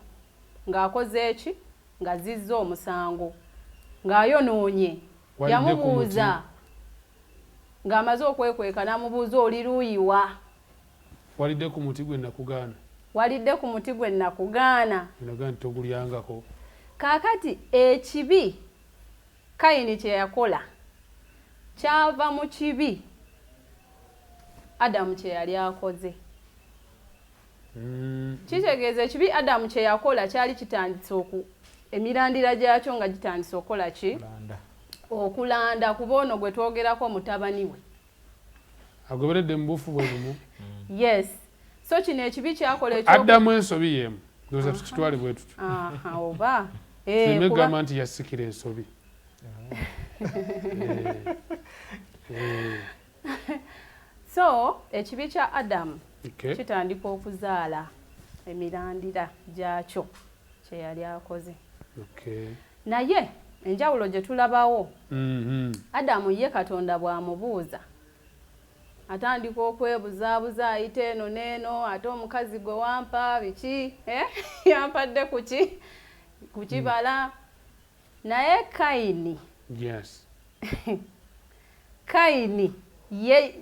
ng'akoze eki? Ng'azizza omusango ng'ayonoonye. Yamubuuza ng'amaze okwekweka n'amubuuza oli luuyiwa? Walidde ku muti gwe nakugaana. Walidde ku muti gwe nakugaana. Naga nti togulyangako. Kaakati ekibi Kayini kye yakola kyava mu kibi Adamu kye yali akoze. Kitegeeza ekibi Adamu kye yakola kyali kitandise emirandira gyakyo nga gitandise okukola ki? Okulanda ku boono gwe twogerako mutabani we. Agoberedde mu bufu bwe bumu. Yes. So kino ekibi kyakola ekyo. Addamu ensobi yemu. Ndoza tukitwale bwe tutu. Oba. Nemegamba nti yasikira ensobi. So ekibi kya Adamu kitandika okuzaala emirandira gyakyo kye yali akoze. Naye enjawulo gye tulabawo Adamu ye Katonda bw'amubuuza atandika okwebuzaabuza ayita eno n'eno ate omukazi gwe wampa biki yampadde ku kibala. Naye Kayini Kayini ye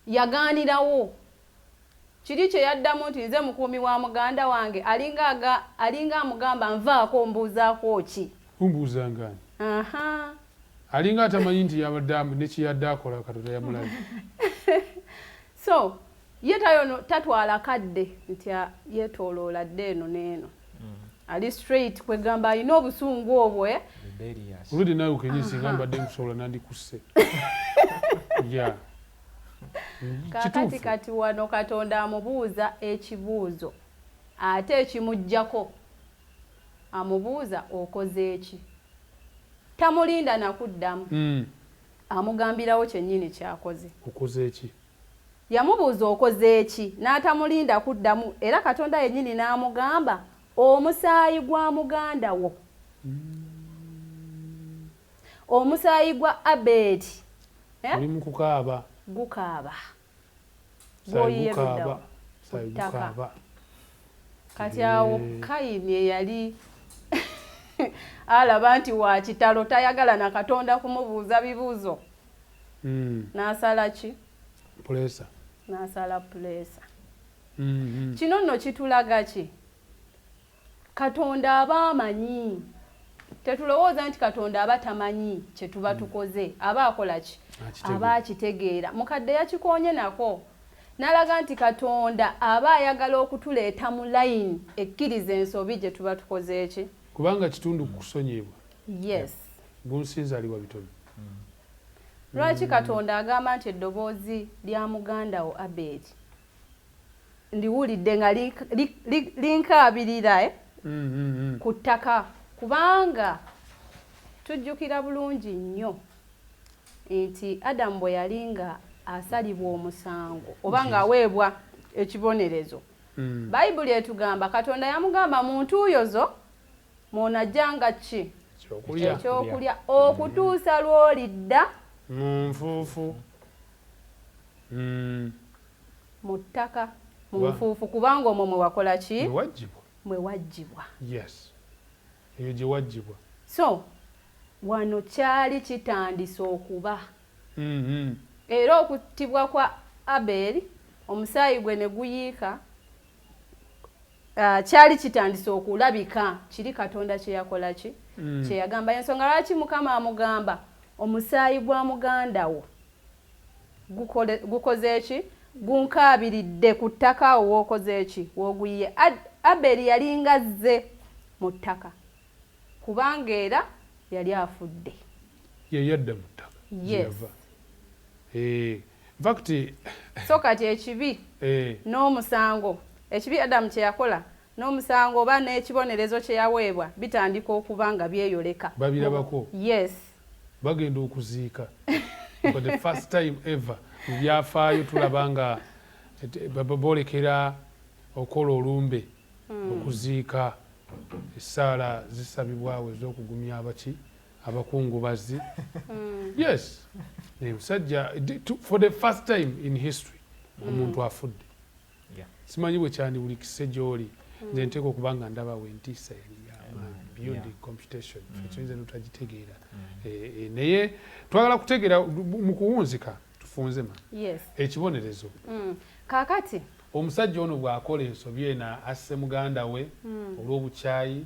yagaanirawo. Kiri kye yaddamu nti nze mukuumi wa muganda wange alinga amugamba nvaako mbuuzaako ki? Kumbuuza ngani? Alinga atamanyi nti yabaddamu ne kiyadde akola Katonda yamulabi. So ye tatwala kadde nti yeetooloola dde eno n'eno. Ali straight kwegamba alina obusungu obwo. Oludde nawe ukenyesi nga mbadde nkusobola nandikusse. Kakati kati wano Katonda amubuuza ekibuuzo ate ekimuggyako amubuuza okoze eki? Tamulinda nakuddamu. Amugambirawo kyennyini kyakoze. Okoze eki? Yamubuuza okoze eki n'atamulinda kuddamu era Katonda yennyini n'amugamba omusaayi gwa muganda wo. Omusaayi gwa Aberi. Oli mu kukaaba. Gukaaba. Gukaaba. Kati awo Kayini yali alaba nti wa kitalo tayagala na Katonda kumubuuza bibuuzo. N'asala ki? Pulesa. N'asala pulesa. Kino nno kitulaga ki? Katonda aba amanyi. Tetulowooza nti Katonda aba tamanyi kye tuba tukoze. Aba akola ki? Aba akitegeera. Mukadde yakikoonye nako. Nalaga nti Katonda aba ayagala okutuleeta mu layini ekkiriza ensobi gye tuba tukoze ki? Kubanga kitundu kusonyebwa. Yes. Bunsinza aliwa bitono. Lwaki Katonda agamba nti eddoboozi lya muganda wo Abedi ndiwulidde nga linkaabirira ku ttaka, kubanga tujjukira bulungi nnyo nti Adamu bwe yali nga asalibwa omusango oba ng'aweebwa ekibonerezo. Bayibuli etugamba Katonda yamugamba muntu yozo mw'onajjanga ki? Ekyokulya okutuusa lw'olidda mu nfuufu. Mu ttaka mu nfuufu, kubanga omwo mwe wakola ki? Mwe waggyibwa. Yes. Eyo gye waggyibwa. So wano kyali kitandise okuba. Era okuttibwa kwa Aberi omusaayi gwe ne guyiika kyali kitandise okulabika kiri Katonda kye yakola ki? Kye yagamba. Ensonga lwaki Mukama amugamba omusaayi gwa muganda wo gukoze ki? Gunkaabiridde ku ttaka wookoze eki? Wooguyiye. Aberi yali nga zze mu ttaka kubanga era yali afudde. Ye yadda mu ttaka. Yes. Fact so kati ekibi n'omusango, ekibi Adamu kye yakola n'omusango oba n'ekibonerezo kye yaweebwa bitandika okuba nga byeyoleka. Babirabako. Yes. Bagenda okuziika. For the first time ever mu byafaayo tulaba nga boolekera okola olumbe okuziika. Essaala zisabibwawo ez'okugumya abakungubazi. Yes. Musajja for the first time in history omuntu afudde. Simanyi bwe kyandiwulikise gy'oli nze nteeka okuba nga ndaba wentiisa beyond computation. Ekyoyinza notagitegeera. Naye twagala kutegeera mu kuwunzika tufunzema ekibonerezo. Kaakati omusajja ono bw'akola ensobi eno asse muganda we olw'obukyayi,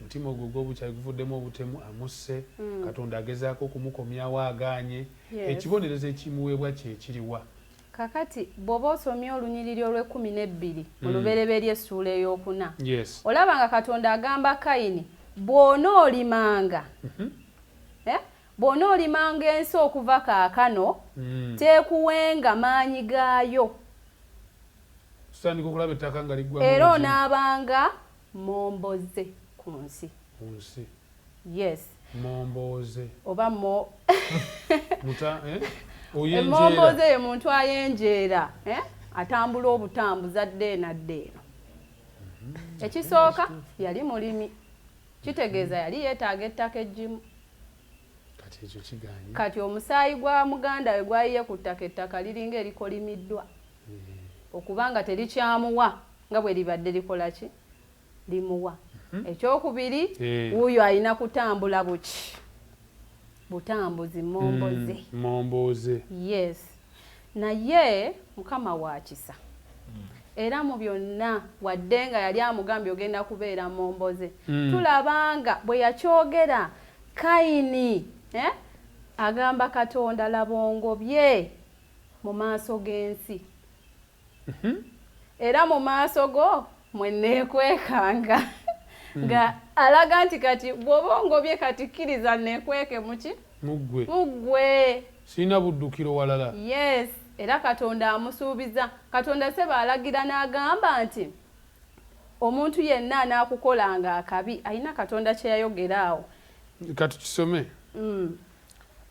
mutima ogwo gw'obukyayi guvuddemu obutemu, amusse, Katonda agezaako okumukomyawo agaanye. Ekibonerezo ekimuweebwa kye kiriwa? Kakati bw'oba osomye olunyiriri olw'12 mu lubereberye essuula ey'okuna, olaba nga Katonda agamba Kayini bw'onoolimanga bw'onoolimanga ensi okuva kaakano teekuwenga maanyi gaayo era onaabanga momboze ku nsi. Yes. Momboze oba oyenjeera. Momboze ye muntu ayenjeera atambula obutambuza adde nadde eno. Ekisooka yali mulimi, kitegeeza yali yeetaaga ettaka eggimu. Kati omusaayi gwa muganda we gwayiye ku ttaka, ettaka liringa erikolimiddwa okubanga terikyamuwa nga bwe libadde likola ki? Limuwa. Ekyokubiri wuuyo alina kutambula buki? Butambuzi, momboze. Momboze. Yes. Naye Mukama wa kisa. Era mu byonna wadde nga yali amugambye ogenda kubeera momboze. Tulabanga bwe yakyogera Kayini agamba Katonda labongobye mu maaso g'ensi. Era mu maaso go mwe neekwekanga. Nga alaga nti kati bw'oba ongobye kati kkiriza neekweke muki? Muggwe. Sirina buddukiro walala. Yes. Era Katonda amusuubiza. Katonda seba alagira n'agamba nti omuntu yenna anaakukolanga akabi alina Katonda kye yayogera awo. Kati kisome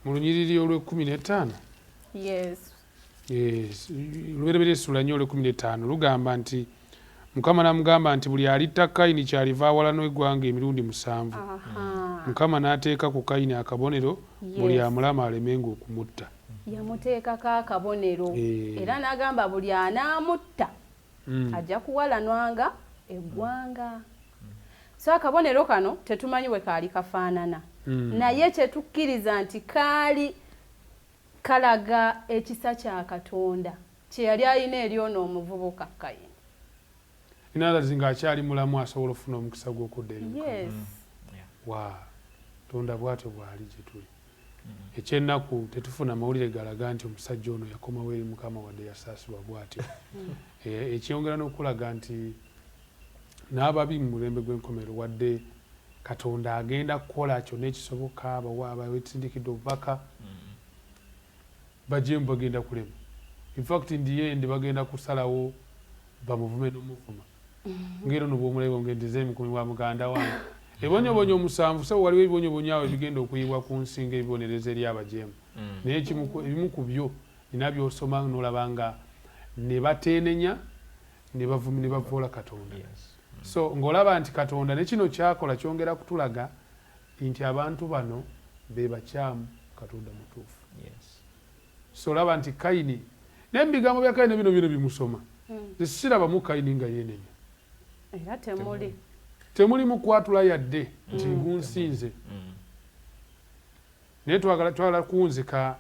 mu lunyiriri olw'15. Yes. Lubereberye essuula nnyo olw'15 lugamba nti Mukama n'amugamba nti buli alitta Kayini kyaliva awalana eggwanga emirundi 7. Mukama n'ateeka ku Kayini akabonero buli amulama alemenga okumutta. Yamuteekako akabonero era n'agamba buli anaamutta ajja kuwalanwanga eggwanga. So akabonero kano tetumanyi bwe kaali kafaanana, naye kye tukkiriza nti kaali kalaga ekisa kya Katonda kye yali alina eri ono omuvubuka Kayini. inaalazi ng'akyali mulamu asobola ofuna omukisa gw'okudda eri Mukama. Yes. Wa Katonda bw'atyo bw'ali gye tuli. Ekyennaku tetufuna mawulire galaga nti omusajja ono yakomawo eri Mukama wadde yasaasibwa bw'atyo. Ekyongera n'okulaga nti n'ababi mu mulembe gw'enkomerero wadde Katonda agenda kukola kyonna ekisoboka abawetindikidde obubaka bajeemu bagenda kulema. In fact in the end bagenda kusalawo bamuvume n'omuvuma. Ngero no bw'omulebe ngendeze emikumi wa muganda wange. Ebonyobonya omusanvu so waliwo ebibonyobonya awo ebigenda okuyibwa ku nsinga ebibonereza eri abajeemu. Naye ebimu ku byo nina by'osoma n'olaba nga ne bateenenya ne bavoola Katonda. So ng'olaba nti Katonda ne kino kyakola kyongera kutulaga nti abantu bano be bakyamu Katonda mutuufu. So olaba nti Kayini n'ebigambo bya Kayini bino bimusoma. Sirabamu Kayini nga yeenenya. Era temuli mu kwatula yadde nti ngunsinze. Naye twagala kuwunzika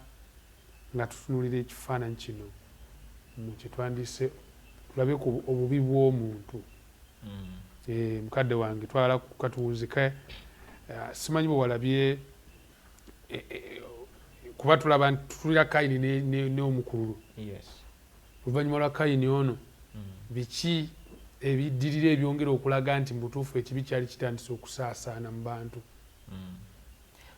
nga tutunulira ekifaananyi kino mu kye twandise tulabe ku obubi bw'omuntu. Mukadde wange twagala katuwunzika simanyi bwe walabye kuba tulaba tutulira Kayini n'omukululu. Oluvannyuma lwa Kayini ono biki ebiddirira ebyongera okulaga nti mu butuufu ekibi kyali kitandise okusaasaana mu bantu.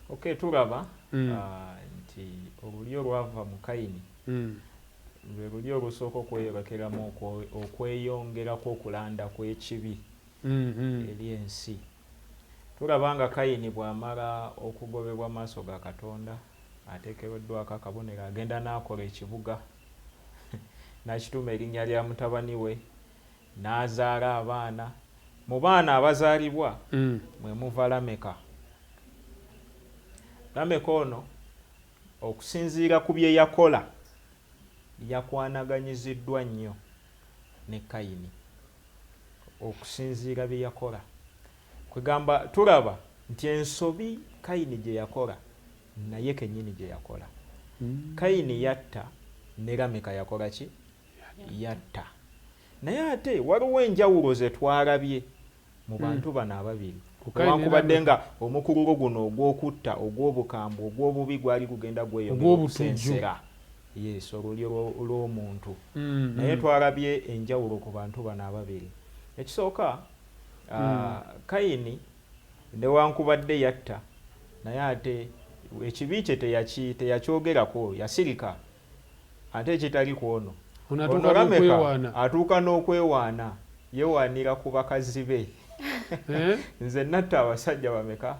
Okay, tulaba nti olulyo lwava mu Kayini lwe lulyo olusooka okweyolekeramu okweyongerako okulanda kw'ekibi eri ensi. Tulaba nga Kayini bw'amala okugobebwa maaso ga Katonda ateekeddwako akabonero agenda n'akola ekibuga n'akituma erinnya lya mutabani we n'azaala abaana. Mu baana abazaalibwa mwe muva Lameka. Lameka ono okusinziira ku bye yakola yakwanaganyiziddwa nnyo ne Kayini. Okusinziira bye yakola kwegamba tulaba nti ensobi Kayini gye yakola naye kennyini gye yakola. Kayini yatta ne Lameka yakola ki? Yatta. Naye ate waliwo enjawulo ze twarabye mu bantu bano ababiri. Newankubadde nga omukululo guno ogw'okutta ogw'obukambwe ogw'obubi gwali gugenda gweyongera okusensera olulyo lw'omuntu. Naye twarabye enjawulo ku bantu bano ababiri. Ekisooka Kayini newankubadde yatta naye ate ekibi kye teyakyogerako yasirika. Ate ekitali kwono Lameka atuuka n'okwewaana yewaanira ku bakazi be. Nze natta abasajja bameka?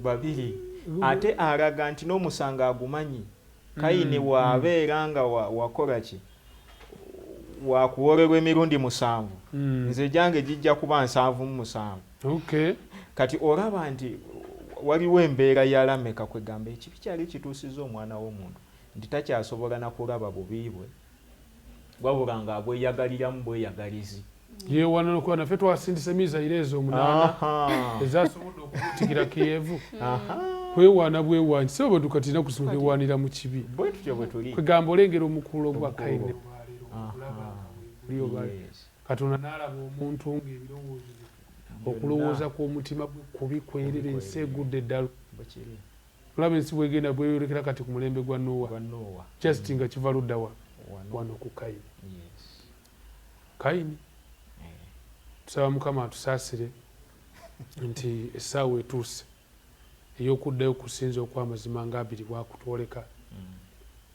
Babiri. Ate alaga nti n'omusango agumanyi. Kayini bw'abeera nga wakola ki? Wakuwolerwa emirundi 7. Nze gyange gijja kuba 7. Kati olaba nti waliwo embeera ya Lameka kwegamba ekibi kyali kituusiza omwana w'omuntu nti takyasobola na kulaba bubi bwe wabula ng'abweyagaliramu bweyagalizi. Yeewaana n'okuba naffe twasindisa emizaire ezo 8 ezasobodde okutikira Kiyevu. Kwewaana bwewaanyi so bwe tukatina kusooka ewaanira mu kibi. Bwe tutyo bwe tuli. Kwegamba olengera omukululo gwa Kayini. Katonda n'alaba omuntu ng'ebirowoozo okulowooza kw'omutima gwe kubi kwerera ensi egudde eddalo. Olaba ensi bwegenda bweyolekera kati ku mulembe gwa Nowa. Just nga kiva ludda wano ku Kayini. Kayini tusaba Mukama atusaasire nti essaawa etuuse ey'okuddayo kusinza okw'amazima nga 2 bwakutwoleka.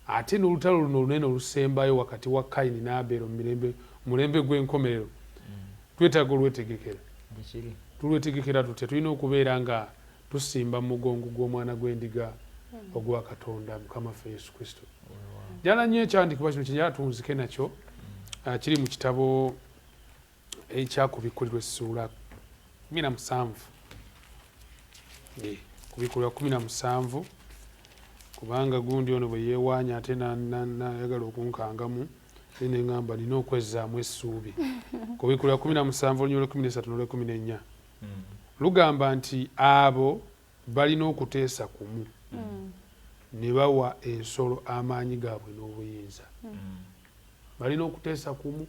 Ate n'olutalo luno olunene olusembayo wakati wa Kayini n'Abeera mu mulembe gw'enkomerero twetaaga olwetegekera. Tulwetegekera tutya? Tulina okubeera nga tusimba mu mugongo gw'omwana gw'endiga ogwa Katonda Mukama waffe Yesu Kristo. Jala nnyo ekyandikibwa kino kye tunzike nakyo kiri mu kitabo ekyakubikkulirwa essuula 17. Kubikkulirwa 17 kubanga gundi ono bwe yeewaanya ate nayagala okunkangamu ne ngamba nina okwezzaamu essuubi. Kubikkulirwa 17 olunyolo 13 n'olwe14 lugamba nti abo balina okuteesa kumu ne bawa ensolo amaanyi gaabwe n'obuyinza. Balina okuteesa kumu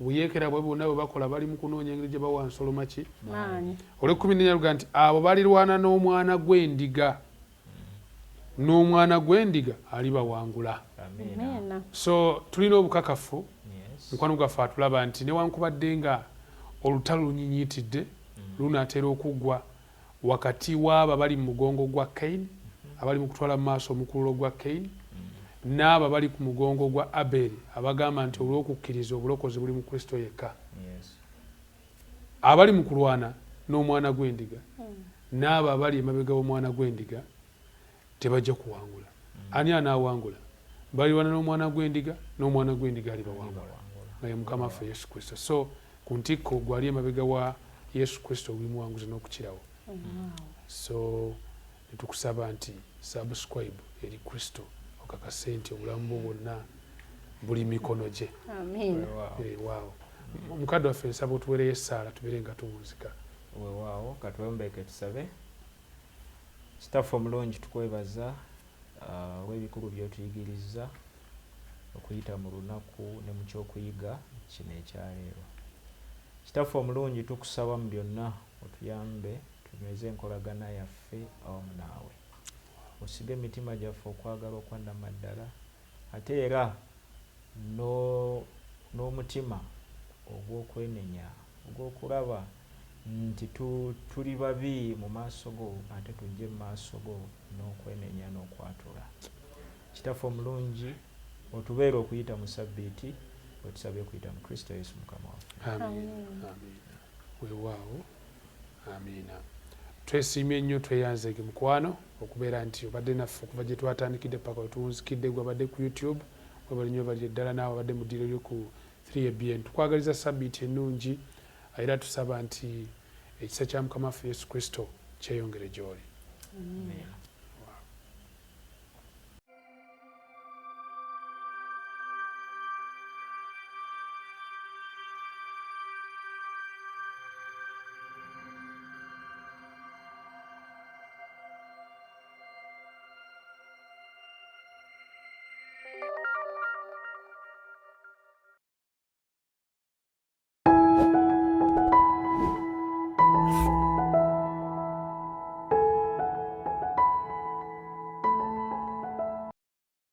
buyeekera bwe bonna bwe bakola bali mu kunoonya engeri gye bawa nsolo maki maanyi. olw'ekkumi n'ennya luga nti abo balirwana n'omwana gw'endiga n'omwana gw'endiga alibawangula. Amen. So tulina obukakafu Yes. mukwano gwaffe atulaba nti newankubadde nga olutalo lunyinyiitidde lunaatera okuggwa wakati w'abo abali mu mugongo gwa Kayini abali mu kutwala mu maaso omukululo gwa Kayini n'abo abali ku mugongo gwa Aberi abagamba nti olw'okukkiriza obulokozi buli mu Kristo yekka. Yes. Abali mu kulwana n'omwana gw'endiga n'abo abali emabega w'omwana gw'endiga tebajja kuwangula. Ani anaawangula? Balirwana n'omwana gw'endiga n'omwana gw'endiga alibawangula nga ye Mukama waffe Yesu Kristo. So ku ntikko gwali emabega wa Yesu Kristo gwimuwanguza n'okukirawo. So netukusaba nti subscribe eri Kristo okakase nti obulamu bwo bwonna buli mikono gye. Amen. Waawo mukadde waffe nsaba otuweereyo essaala tubeere nga tuwunzika. Weewaawo katwombeeke tusabe. Kitaffe omulungi tukwebaza olw'ebikulu by'otuyigiriza okuyita mu lunaku ne mu kyokuyiga kino ekyaleero. Kitaffe omulungi tukusaba mu byonna otuyambe tunyweze enkolagana yaffe awamu naawe. Osige emitima gyaffe okwagala okwannamaddala ate era n'omutima ogw'okwenenya ogw'okulaba nti tuli babi mu maaso go ate tujje mu maaso go n'okwenenya n'okwatula. Kitaffe omulungi otubeere okuyita mu sabbiiti wetusabye okuyita mu Kristo Yesu Mukama waffe. Amiina. Weewaawo. Amiina. Twesiimye nnyo tweyanzege mukwano okubeera nti obadde naffe okuva gye twatandikidde paka wetuwunzikidde gwe abadde ku YouTube webali nnyo bali eddala naawe abadde mu ddiiro lyo ku 3ABN. Tukwagaliza sabbiiti ennungi era tusaba nti ekisa kya Mukama waffe Yesu Kristo kyeyongere gy'oli. Amen.